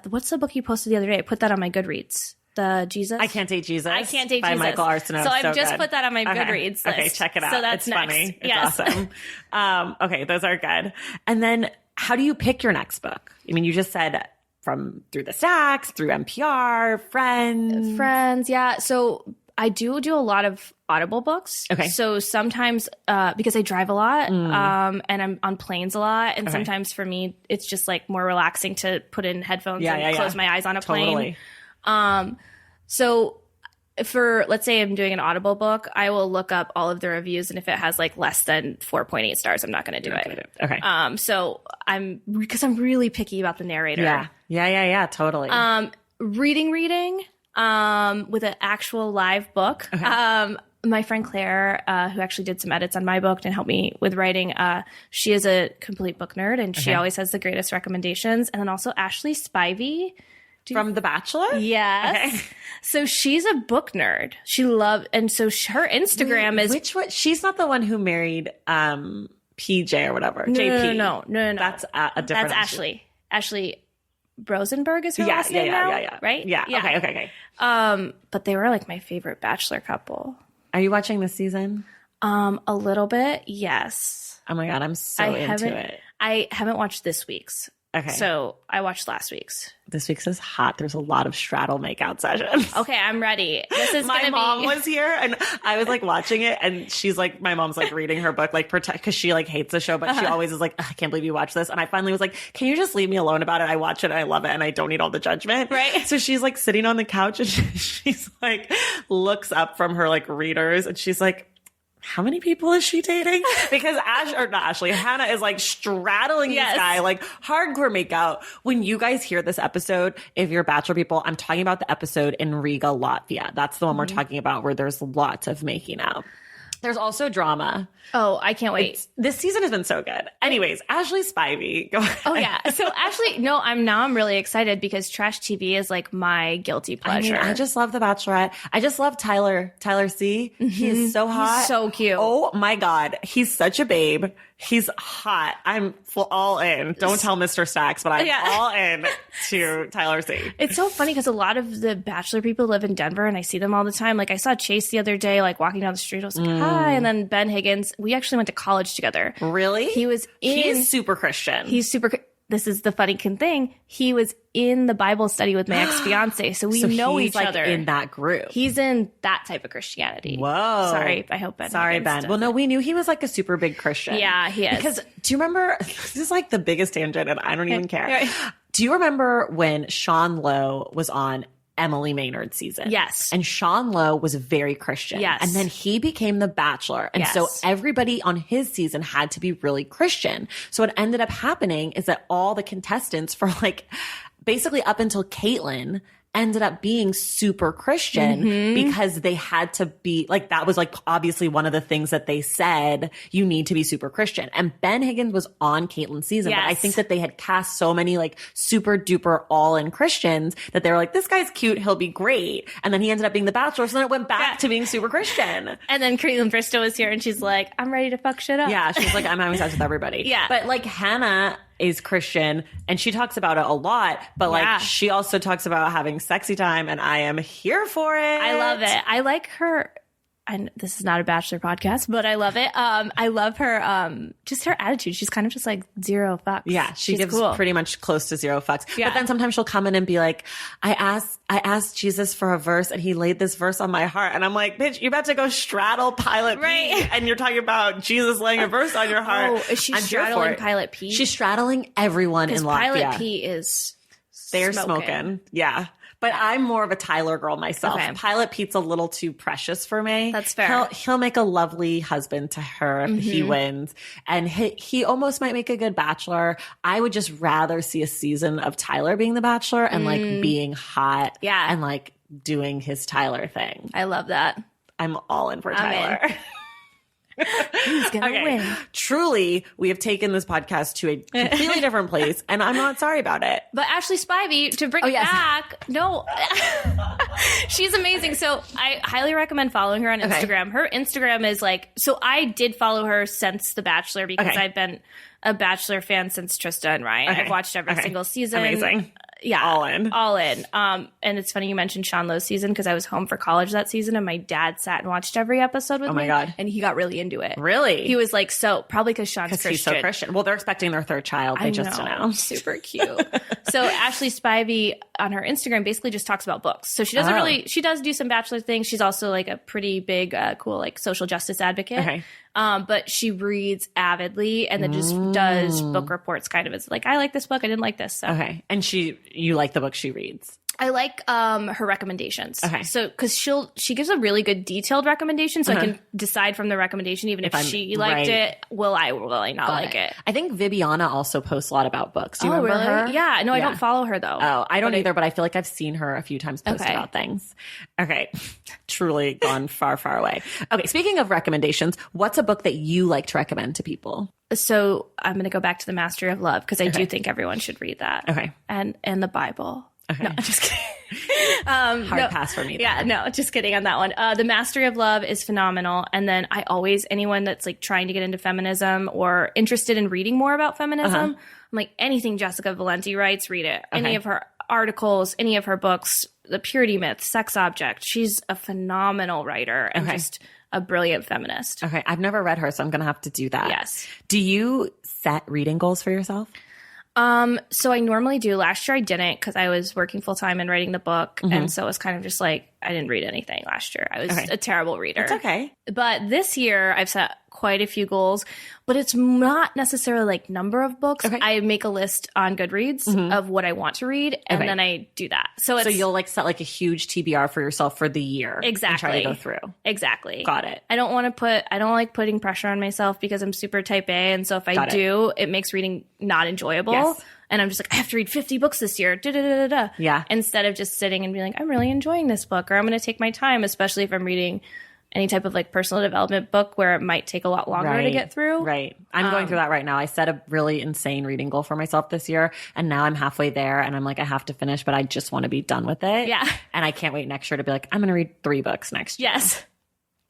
what's the book you posted the other day? I put that on my Goodreads. The Jesus? I Can't Date Jesus. I Can't Date by Jesus. Michael Arsenault. So I've just put that on my Goodreads list. Okay, check it out. So that's it's next. Funny. It's awesome. Okay, those are good. And then how do you pick your next book? I mean, you just said through the Stacks, through NPR, friends. Yeah. So I do a lot of Audible books. Okay. So sometimes, because I drive a lot, and I'm on planes a lot, and sometimes for me, it's just like more relaxing to put in headphones and close my eyes on a plane. So for, let's say I'm doing an Audible book, I will look up all of the reviews, and if it has like less than 4.8 stars, I'm not going to do it. Okay. So because I'm really picky about the narrator. Yeah, totally. Reading, with an actual live book. Okay. My friend Claire, who actually did some edits on my book and helped me with writing, she is a complete book nerd, and she always has the greatest recommendations. And then also Ashley Spivey. From The Bachelor? Yes. Okay. So she's a book nerd. And so her Instagram is... Which one? She's not the one who married PJ or whatever. No, JP. No. That's a different... That's Ashley. Ashley Rosenberg is her last name now? Yeah. Right? Yeah. Okay. But they were like my favorite Bachelor couple. Are you watching this season? A little bit, yes. Oh my God, I'm so into it. I haven't watched this week's. Okay. So I watched last week's. This week's is hot. There's a lot of straddle makeout sessions. Okay, I'm ready. This is my mom was here, and I was like watching it, and she's like, my mom's like reading her book, like because she like hates the show, but she always is like, I can't believe you watch this. And I finally was like, can you just leave me alone about it? I watch it, and I love it, and I don't need all the judgment. Right. So she's like sitting on the couch, and she's like looks up from her like readers, and she's like, how many people is she dating? Because Hannah is like straddling this guy, like hardcore makeout. When you guys hear this episode, if you're Bachelor people, I'm talking about the episode in Riga, Latvia. That's the one we're talking about where there's lots of making out. There's also drama. Oh, I can't wait. This season has been so good. Anyways, Ashley Spivey. Go ahead. Oh, yeah. So Ashley, I'm really excited because trash TV is like my guilty pleasure. I just love The Bachelorette. I just love Tyler C. Mm-hmm. He's so hot. He's so cute. Oh my God. He's such a babe. He's hot. I'm all in. Don't tell Mr. Stacks, but I'm all in to Tyler C. It's so funny because a lot of the Bachelor people live in Denver, and I see them all the time. Like I saw Chase the other day, like walking down the street. I was like, hi. And then Ben Higgins. We actually went to college together. Really? He's super Christian. This is the funny thing. He was in the Bible study with my ex-fiance. So we know each other. In that group. He's in that type of Christianity. Whoa. Sorry. I hope Ben. Sorry, Ben. Well, no, we knew he was like a super big Christian. Yeah, he is. Because do you remember, this is like the biggest tangent and I don't even care. Do you remember when Sean Lowe was on Emily Maynard's season? Yes. And Sean Lowe was very Christian. Yes. And then he became the Bachelor. And so everybody on his season had to be really Christian. So what ended up happening is that all the contestants for like basically up until Caitlyn ended up being super Christian because they had to be like, that was like obviously one of the things that they said, you need to be super Christian. And Ben Higgins was on Caitlyn's season, but I think that they had cast so many like super duper all in Christians that they were like, this guy's cute, he'll be great. And then he ended up being the Bachelor. So then it went back to being super Christian. And then Caitlyn Bristow was here and she's like, I'm ready to fuck shit up. Yeah. She's like, I'm having sex with everybody. Yeah. But like Hannah is Christian and she talks about it a lot, but like she also talks about having sexy time and I am here for it. I love it. I like her. And this is not a Bachelor podcast, but I love it. I love her, just her attitude. She's kind of just like zero fucks. Yeah, she's gives pretty much close to zero fucks. Yeah. But then sometimes she'll come in and be like, I asked Jesus for a verse and he laid this verse on my heart. And I'm like, bitch, you're about to go straddle Pilot Pete and you're talking about Jesus laying a verse on your heart. Oh, is she straddling Pilot Pete? She's straddling everyone in Latvia. Pilot Pete is They're smoking. Yeah. But I'm more of a Tyler girl myself. Okay. Pilot Pete's a little too precious for me. That's fair. He'll make a lovely husband to her if he wins. And he almost might make a good Bachelor. I would just rather see a season of Tyler being the Bachelor and like being hot. Yeah. And like doing his Tyler thing. I love that. I'm all in for Tyler. He's gonna win. Truly, we have taken this podcast to a completely different place, and I'm not sorry about it. But Ashley Spivey, to bring it back, no, she's amazing. So I highly recommend following her on Instagram. Her Instagram is like, so I did follow her since The Bachelor because I've been a Bachelor fan since Trista and Ryan. I've watched every single season. Amazing. Yeah. All in. All in. And it's funny you mentioned Sean Lowe's season because I was home for college that season and my dad sat and watched every episode with me. Oh my God. And he got really into it. Really? He was like, probably because Sean's Christian. He's so Christian. Well, they're expecting their third child. They just announced. Super cute. So Ashley Spivey on her Instagram basically just talks about books. So she doesn't she does do some Bachelor things. She's also like a pretty big, cool, like social justice advocate. Okay. But she reads avidly and then just does book reports kind of. It's like, I like this book. I didn't like this. So. Okay. And you like the book she reads? I like her recommendations. Okay. So because she gives a really good detailed recommendation, so I can decide from the recommendation even if she liked it, will I not like it? I think Viviana also posts a lot about books. Do you remember her? Yeah. No, I don't follow her though. Oh, I don't either, but I feel like I've seen her a few times post about things. Okay. Truly gone far, far away. Okay. Speaking of recommendations, what's a book that you like to recommend to people? So I'm going to go back to The Mastery of Love because I do think everyone should read that. Okay. And the Bible. Okay. No, I'm just kidding. Hard pass for me. Yeah, no, just kidding on that one. The Mastery of Love is phenomenal. And then anyone that's like trying to get into feminism or interested in reading more about feminism, I'm like, anything Jessica Valenti writes, read it. Any of her articles, any of her books, The Purity Myth, Sex Object. She's a phenomenal writer and just a brilliant feminist. Okay. I've never read her, so I'm going to have to do that. Yes. Do you set reading goals for yourself? So I normally do. Last year I didn't because I was working full time and writing the book. And so it was kind of just like, I didn't read anything last year. I was a terrible reader. It's okay. But this year I've set quite a few goals, but it's not necessarily like number of books. Okay. I make a list on Goodreads of what I want to read and then I do that. So you'll like set like a huge TBR for yourself for the year. Exactly. And try to go through. Exactly. Got it. I don't like putting pressure on myself because I'm super type A. And so if I do, it makes reading not enjoyable. Yes. And I'm just like, I have to read 50 books this year. Da-da-da-da-da. Yeah. Instead of just sitting and being like, I'm really enjoying this book, or I'm going to take my time, especially if I'm reading any type of like personal development book where it might take a lot longer to get through. Right. I'm going through that right now. I set a really insane reading goal for myself this year. And now I'm halfway there and I'm like, I have to finish, but I just want to be done with it. Yeah. And I can't wait next year to be like, I'm going to read 3 books next year. Yes.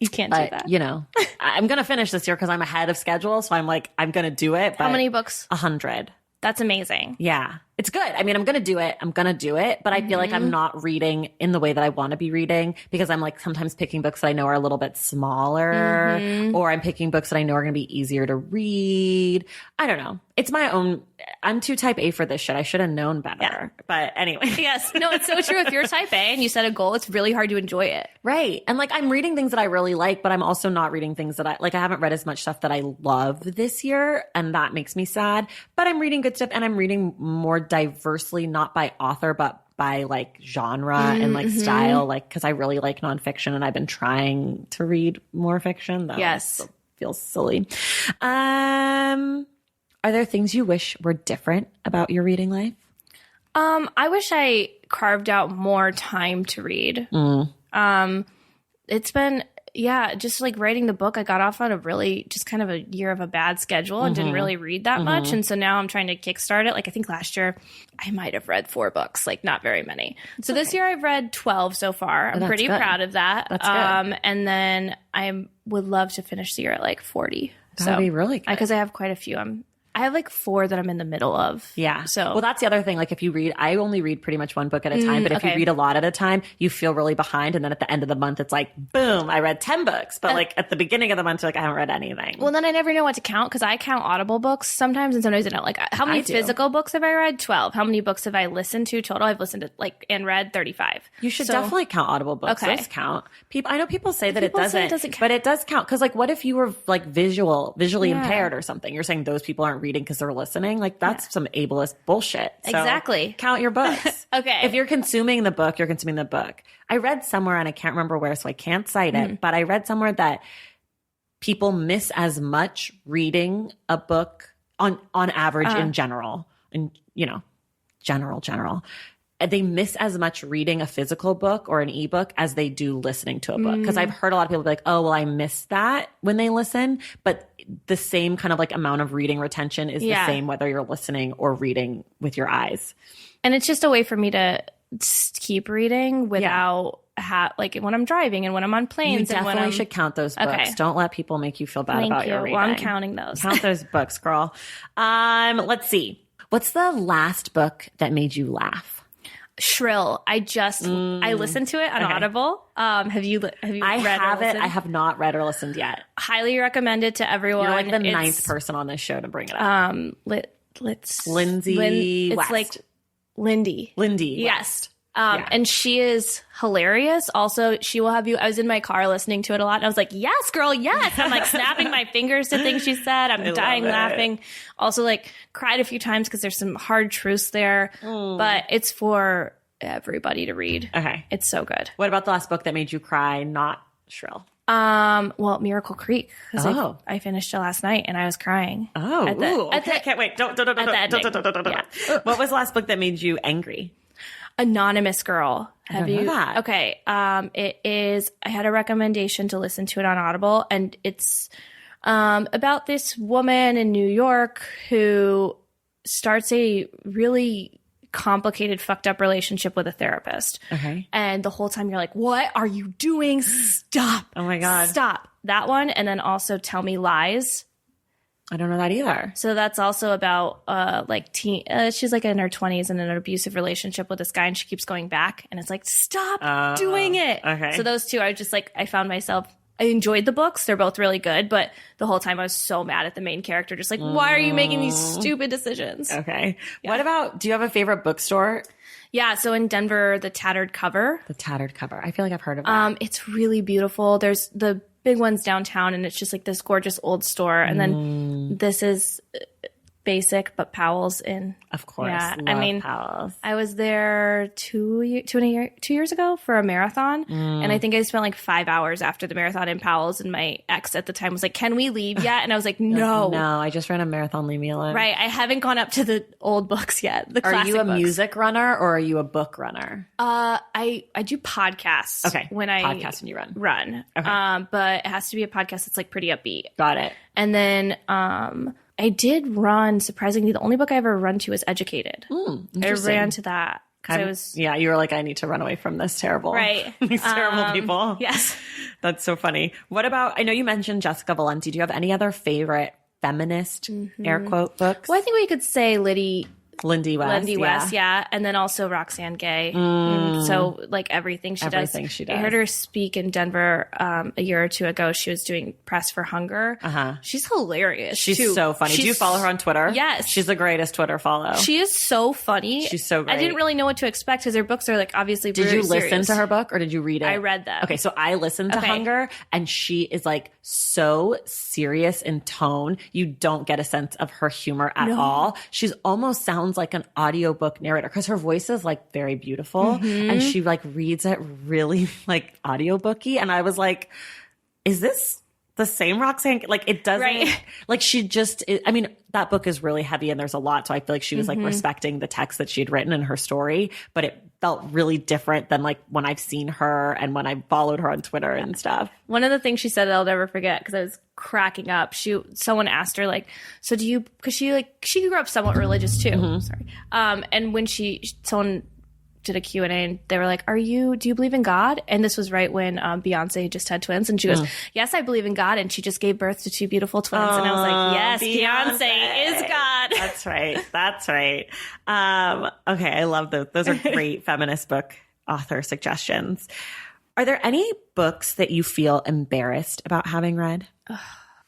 You can't do that. You know, I'm going to finish this year because I'm ahead of schedule. So I'm like, I'm going to do it. But How many books? 100. That's amazing. Yeah. It's good. I mean, I'm going to do it. But I feel like I'm not reading in the way that I want to be reading because I'm like sometimes picking books that I know are a little bit smaller or I'm picking books that I know are going to be easier to read. I don't know. It's my own. I'm too type A for this shit. I should have known better. Yeah. But anyway. Yes. No, it's so true. If you're type A and you set a goal, it's really hard to enjoy it. Right. And like I'm reading things that I really like, but I'm also not reading things that I haven't read as much stuff that I love this year. And that makes me sad. But I'm reading good stuff and I'm reading more diversely, not by author, but by like genre and like style, like because I really like nonfiction and I've been trying to read more fiction. Though yes. It feels silly. Are there things you wish were different about your reading life? I wish I carved out more time to read. It's been, just like writing the book, I got off on a really just kind of a year of a bad schedule and didn't really read that much. And so now I'm trying to kickstart it. Like I think last year I might have read 4 books, like not very many. So this year I've read 12 so far. I'm pretty proud of that. That's good. And then I would love to finish the year at like 40. That would be really good. Because I have quite a few. I have like 4 that I'm in the middle of. Yeah. So, well, that's the other thing. Like if you read, I only read pretty much 1 book at a time, but if you read a lot at a time, you feel really behind. And then at the end of the month, it's like, boom, I read 10 books. But like at the beginning of the month, you're like, I haven't read anything. Well, then I never know what to count because I count Audible books sometimes and sometimes I don't. Like how many physical books have I read? 12. How many books have I listened to total? I've listened to like and read 35. You should definitely count Audible books. Okay. Those count. I know people say that it doesn't count. But it does count. Because like what if you were like visually impaired or something? You're saying those people aren't reading because they're listening? Like that's some ableist bullshit. So exactly. Count your books. Okay. If you're consuming the book, you're consuming the book. I read somewhere and I can't remember where, so I can't cite it, but I read somewhere that people miss as much reading a book on average in general. And general. They miss as much reading a physical book or an ebook as they do listening to a book. Because I've heard a lot of people be like, oh, well, I missed that when they listen. But the same kind of like amount of reading retention is the same whether you're listening or reading with your eyes. And it's just a way for me to keep reading without like when I'm driving and when I'm on planes. You definitely should count those books. Okay. Don't let people make you feel bad about your reading. Well, I'm counting those. Count those books, girl. Let's see. What's the last book that made you laugh? Shrill. I listened to it on Audible. Have you read I have or it. listened? I have not read or listened yet. Highly recommend it to everyone. You're like the ninth person on this show to bring it up. Lindsay It's West. like Lindy. Yes. And she is hilarious. Also, she will have you. I was in my car listening to it a lot, and I was like, "Yes, girl, yes!" I'm like snapping my fingers to things she said. I'm dying laughing. Also, like cried a few times because there's some hard truths there. But it's for everybody to read. Okay, it's so good. What about the last book that made you cry? Not Shrill. Well, Miracle Creek, because I finished it last night and I was crying. Can't wait. Don't. What was the last book that made you angry? Anonymous Girl. Have you? That. Okay. It is. I had a recommendation to listen to it on Audible, and it's about this woman in New York who starts a really complicated, fucked up relationship with a therapist. Okay. And the whole time you're like, what are you doing? Stop. Oh my God. Stop. That one. And then also Tell Me Lies. I don't know that either. So that's also about she's like in her 20s in an abusive relationship with this guy, and she keeps going back, and it's like, stop doing it. Okay. So those two, I just like, I found myself, I enjoyed the books. They're both really good, but the whole time I was so mad at the main character, just like, why are you making these stupid decisions? Okay. Yeah. What about, do you have a favorite bookstore? Yeah. So in Denver, the Tattered Cover. The Tattered Cover. I feel like I've heard of that. It's really beautiful. There's the big ones downtown, and it's just like this gorgeous old store. And then this is basic, but Powell's in. Of course. Yeah. Love Powell's. I was there 2 years ago for a marathon. And I think I spent like 5 hours after the marathon in Powell's, and my ex at the time was like, can we leave yet? And I was like, no. No, I just ran a marathon. Leave me alone. Right. I haven't gone up to the old books yet. The classic Are you a books. music runner or are you a book runner? I do podcasts. Okay. Podcasts when you run. Run. Okay. But it has to be a podcast that's like pretty upbeat. Got it. And then I did run, surprisingly, the only book I ever run to is Educated. I ran to that. You were like, I need to run away from this terrible, these terrible people. Yes. That's so funny. What about, I know you mentioned Jessica Valenti. Do you have any other favorite feminist, air quote, books? Well, I think we could say Lindy West. Yeah. And then also Roxane Gay. So like everything she does. I heard her speak in Denver a year or two ago. She was doing Press for Hunger. She's hilarious. She's so funny. Do you follow her on Twitter? Yes. She's the greatest Twitter follow. She is so funny. She's so great. I didn't really know what to expect because her books are like obviously Did you listen serious. to her book or did you read it? I read them. Okay, so I listened to Hunger, and she is like so serious in tone. You don't get a sense of her humor at all. She's almost sounds like an audiobook narrator because her voice is like very beautiful and she like reads it really like audiobooky. And I was like, is this the same Roxane? Like it doesn't like she just, I mean, that book is really heavy and there's a lot. So I feel like she was like respecting the text that she had written in her story, but it felt really different than like when I've seen her and when I followed her on Twitter and stuff. One of the things she said that I'll never forget because I was cracking up. Someone asked her like, so do you, because she grew up somewhat religious too. Sorry. And when someone did a Q&A and they were like, do you believe in God? And this was right when Beyonce just had twins, and she goes, yes, I believe in God. And she just gave birth to 2 beautiful twins. And I was like, yes, Beyonce is God. That's right. Okay. I love those. Those are great feminist book author suggestions. Are there any books that you feel embarrassed about having read?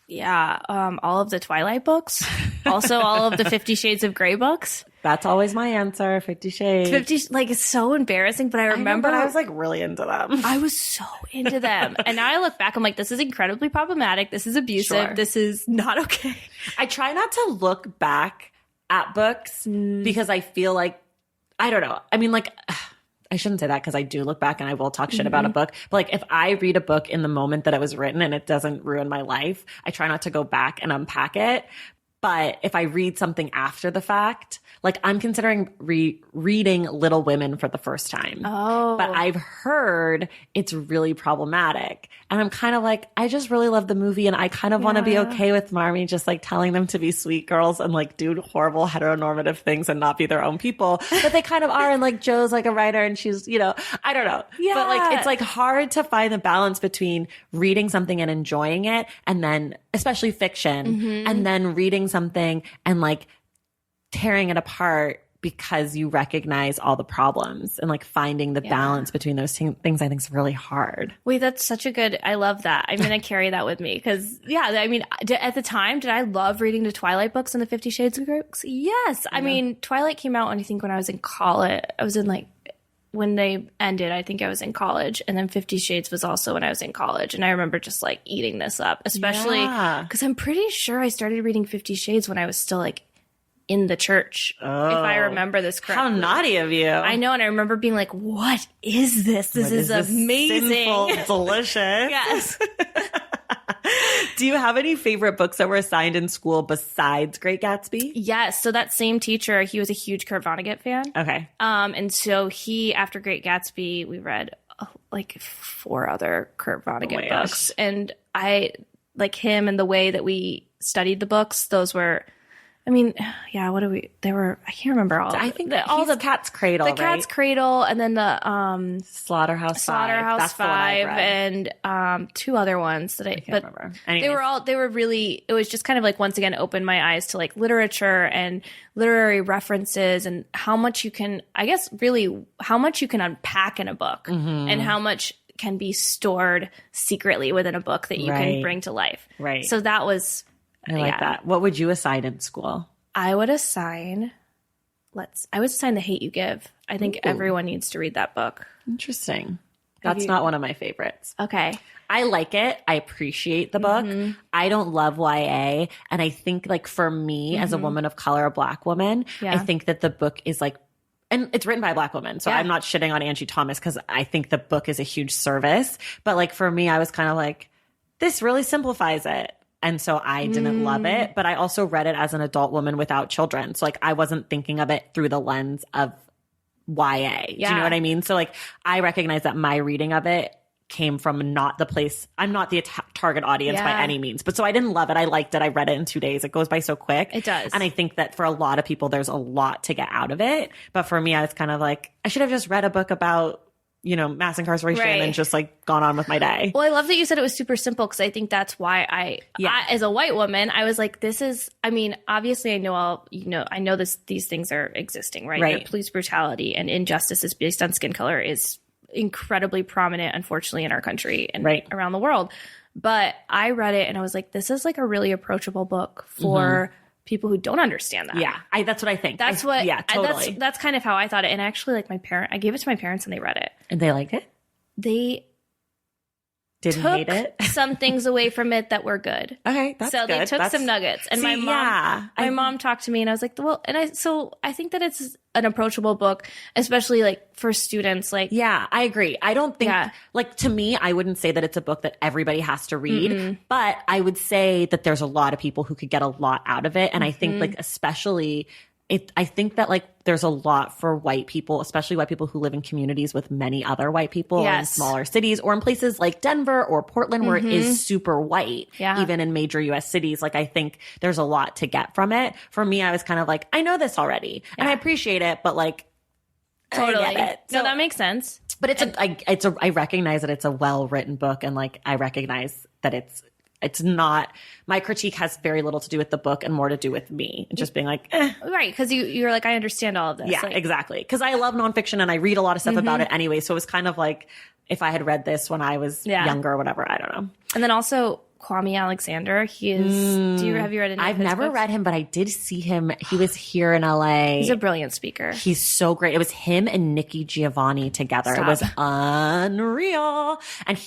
Yeah. All of the Twilight books. Also all of the 50 Shades of Grey books. That's always my answer. 50 Shades. Like it's so embarrassing, but I remember I was like really into them. I was so into them. And now I look back, I'm like, this is incredibly problematic. This is abusive. Sure. This is not okay. I try not to look back at books because I feel like, I don't know. I mean, like, I shouldn't say that because I do look back and I will talk shit about a book. But like if I read a book in the moment that it was written and it doesn't ruin my life, I try not to go back and unpack it. But if I read something after the fact, like I'm considering reading Little Women for the first time. Oh. But I've heard it's really problematic. And I'm kind of like, I just really love the movie and I kind of want to be okay with Marmee just like telling them to be sweet girls and like do horrible heteronormative things and not be their own people. But they kind of are. And like Joe's like a writer and she's, I don't know. Yeah. But like, it's like hard to find the balance between reading something and enjoying it and then, especially fiction, and then reading something and like tearing it apart because you recognize all the problems, and like finding the balance between those things I think is really hard. Wait, that's such a good, I love that. I'm going to carry that with me because, I mean, at the time, did I love reading the Twilight books and the 50 Shades of Grey books? Yes. I mean, Twilight came out, I think, when I was in college. I was in like, when they ended, I think I was in college. And then 50 Shades was also when I was in college. And I remember just like eating this up, especially because I'm pretty sure I started reading 50 Shades when I was still like in the church, if I remember this correctly. How naughty of you. I know, and I remember being like, what is this? This is amazing. Sinful, delicious. Yes. Do you have any favorite books that were assigned in school besides Great Gatsby? Yes. So that same teacher, he was a huge Kurt Vonnegut fan. Okay. And so after Great Gatsby, we read like 4 other Kurt Vonnegut books. And I, like him and the way that we studied the books, those were... I mean, yeah, I can't remember all. I think all the Cat's Cradle, the Cat's Cradle, and then the Slaughterhouse Five, and 2 other ones that I can't remember. Anyways. They were really, it was just kind of like, once again, opened my eyes to like literature and literary references and how much you can, I guess, really how much you can unpack in a book and how much can be stored secretly within a book that you can bring to life. Right. So that was... I like that. What would you assign in school? I would assign The Hate You Give. I think everyone needs to read that book. Interesting. That's not one of my favorites. Okay. I like it. I appreciate the book. I don't love YA. And I think like for me as a woman of color, a Black woman, I think that the book is like, and it's written by a Black woman. So I'm not shitting on Angie Thomas because I think the book is a huge service. But like for me, I was kind of like, this really simplifies it. And so I didn't love it, but I also read it as an adult woman without children. So like I wasn't thinking of it through the lens of YA. Do you know what I mean? So like I recognize that my reading of it came from not the place. I'm not the target audience by any means. But so I didn't love it. I liked it. I read it in 2 days. It goes by so quick. It does. And I think that for a lot of people, there's a lot to get out of it. But for me, I was kind of like, I should have just read a book about, you know, mass incarceration and just like gone on with my day. Well, I love that you said it was super simple because I think that's why I, as a white woman, I was like, this is, I mean, obviously I know these things are existing, right? Police brutality and injustices based on skin color is incredibly prominent, unfortunately, in our country and around the world. But I read it and I was like, this is like a really approachable book for people who don't understand that. Yeah, that's what I think. Totally. That's kind of how I thought it. And actually, like I gave it to my parents and they read it. And they liked it? They didn't hate it. Some things away from it that were good. Okay, that's good. So they took some nuggets. And my mom talked to me and I was like, well, and I think that it's an approachable book, especially like for students. Like, yeah, I agree. I don't think like to me, I wouldn't say that it's a book that everybody has to read, but I would say that there's a lot of people who could get a lot out of it. And I think like, especially I think that like there's a lot for white people, especially white people who live in communities with many other white people in smaller cities or in places like Denver or Portland where it is super white, even in major US cities. Like I think there's a lot to get from it. For me, I was kind of like, I know this already and I appreciate it, but like totally. I get it. No, that makes sense. But I recognize that it's a well-written book and like I recognize that it's not, my critique has very little to do with the book and more to do with me and just being like, Right. Cause you're like, I understand all of this. Yeah, like, exactly. Cause I love nonfiction and I read a lot of stuff about it anyway. So it was kind of like, if I had read this when I was younger or whatever, I don't know. And then also Kwame Alexander, have you read any I've of his never books? read him, but I did see him. He was here in LA. He's a brilliant speaker. He's so great. It was him and Nikki Giovanni together. It was unreal. And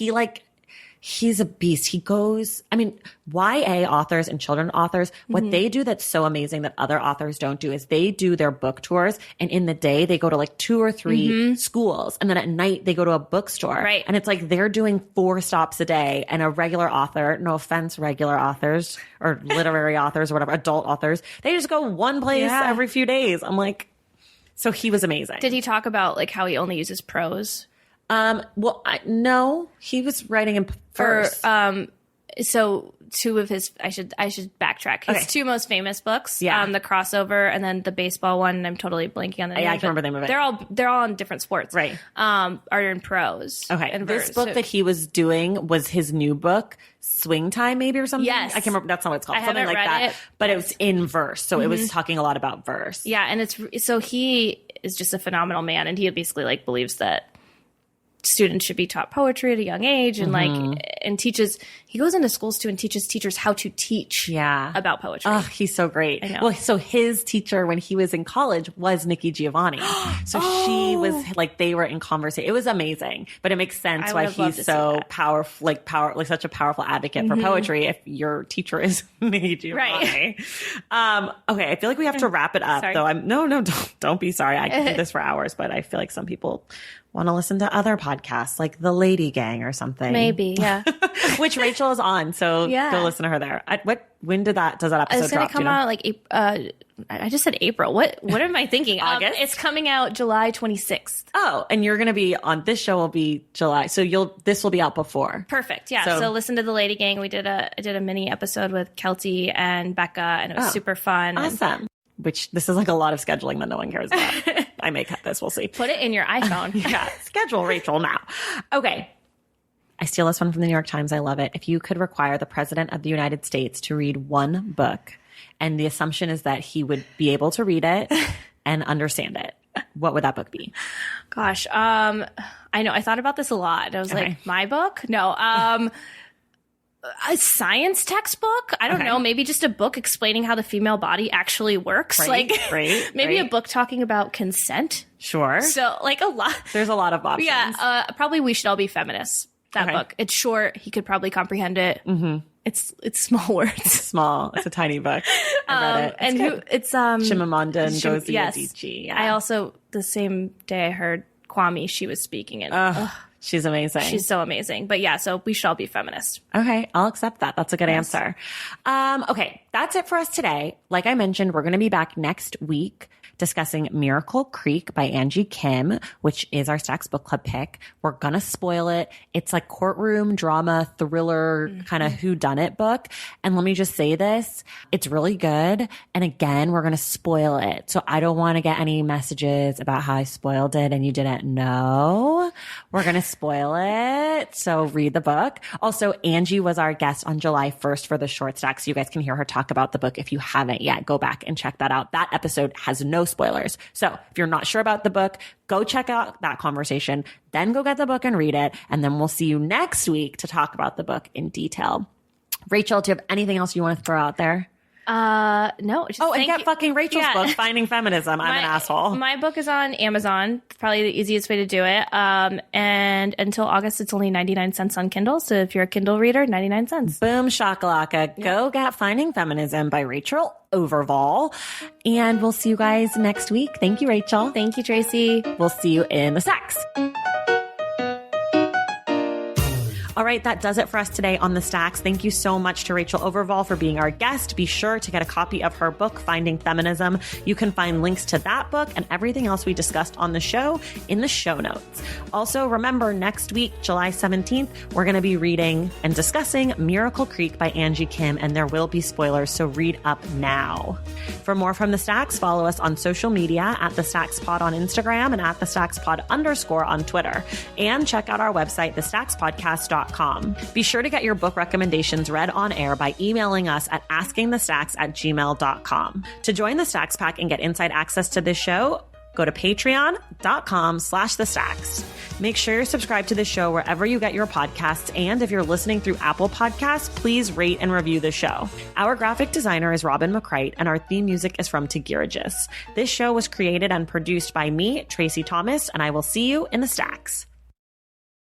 he's a beast. He goes, I mean, YA authors and children authors, what they do that's so amazing that other authors don't do is they do their book tours. And in the day, they go to like 2 or 3 schools. And then at night, they go to a bookstore. Right. And it's like they're doing 4 stops a day. And a regular author, no offense, regular authors or literary authors or whatever, adult authors, they just go one place every few days. I'm like, so he was amazing. Did he talk about like how he only uses prose? No, he was writing in verse. so two of his, I should backtrack. His two most famous books, the crossover and then the baseball one. I'm totally blanking on the name. Yeah, I can remember the name of it. They're all in different sports, right? Are in prose. Okay, and this verse. book that he was doing was his new book, Swing Time, maybe, or something. Yes, I can't remember. That's not what it's called. I something haven't like read that. It. But it was in verse, so it was talking a lot about verse. Yeah, and he is just a phenomenal man, and he basically like believes that students should be taught poetry at a young age, and and teaches. He goes into schools too and teaches teachers how to teach about poetry. Oh, he's so great. I know. Well, so his teacher when he was in college was Nikki Giovanni. So she was like, they were in conversation. It was amazing, but it makes sense why he's so powerful, like such a powerful advocate for poetry if your teacher is Nikki Giovanni. Right. Okay. I feel like we have to wrap it up though. Don't be sorry. I can do this for hours, but I feel like some people want to listen to other podcasts like The Lady Gang or something. Maybe, yeah. Which Rachel is on, so go listen to her there. When does that episode drop? It's going to come out like I just said April. What am I thinking? August? It's coming out July 26th. Oh, and you're going to be on this show will be July. So this will be out before. Perfect. Yeah. So listen to The Lady Gang. I did a mini episode with Kelty and Becca, and it was super fun. Awesome. Which this is like a lot of scheduling that no one cares about. I may cut this. We'll see. Put it in your iPhone. Schedule Rachel now. Okay. I steal this one from the New York Times. I love it. If you could require the President of the United States to read one book, and the assumption is that he would be able to read it and understand it, what would that book be? Gosh. I know. I thought about this a lot. I was like, my book? No. A science textbook? I don't know. Maybe just a book explaining how the female body actually works. Maybe a book talking about consent. Sure. So like a lot. There's a lot of options. Yeah. Probably We Should All Be Feminists. That book. It's short. He could probably comprehend it. Mm-hmm. It's small words. It's small. It's a tiny book. I read it. It's Chimamanda Ngozi Adichie. Yeah. I also the same day I heard Kwame, she was speaking it. She's amazing. She's so amazing. But yeah, so We Should All Be Feminist. Okay, I'll accept that. That's a good answer. Okay, that's it for us today. Like I mentioned, we're going to be back next week discussing Miracle Creek by Angie Kim, which is our Stacks Book Club pick. We're going to spoil it. It's like courtroom drama, thriller, kind of whodunit book. And let me just say this, it's really good. And again, we're going to spoil it. So I don't want to get any messages about how I spoiled it and you didn't know. We're going to spoil it. So read the book. Also, Angie was our guest on July 1st for the short stack. So you guys can hear her talk about the book. If you haven't yet, go back and check that out. That episode has no spoilers. So if you're not sure about the book, go check out that conversation, then go get the book and read it. And then we'll see you next week to talk about the book in detail. Rachel, do you have anything else you want to throw out there? No. And get fucking Rachel's book, Finding Feminism. I'm an asshole. My book is on Amazon. Probably the easiest way to do it. And until August, it's only 99 cents on Kindle. So if you're a Kindle reader, 99 cents. Boom shakalaka. Yeah. Go get Finding Feminism by Rachel Overvoll. And we'll see you guys next week. Thank you, Rachel. Thank you, Tracy. We'll see you in the stacks. All right, that does it for us today on The Stacks. Thank you so much to Rachel Overvoll for being our guest. Be sure to get a copy of her book, Finding Feminism. You can find links to that book and everything else we discussed on the show in the show notes. Also, remember, next week, July 17th, we're going to be reading and discussing Miracle Creek by Angie Kim, and there will be spoilers, so read up now. For more from The Stacks, follow us on social media at The Stacks Pod on Instagram and at The Stacks Pod _ on Twitter. And check out our website, thestackspodcast.com. Be sure to get your book recommendations read on air by emailing us at askingthestacks@gmail.com. To join the Stacks Pack and get inside access to this show, go to patreon.com/thestacks. Make sure you're subscribed to the show wherever you get your podcasts. And if you're listening through Apple Podcasts, please rate and review the show. Our graphic designer is Robin McCrite, and our theme music is from Tegirigis. This show was created and produced by me, Tracy Thomas, and I will see you in the Stacks.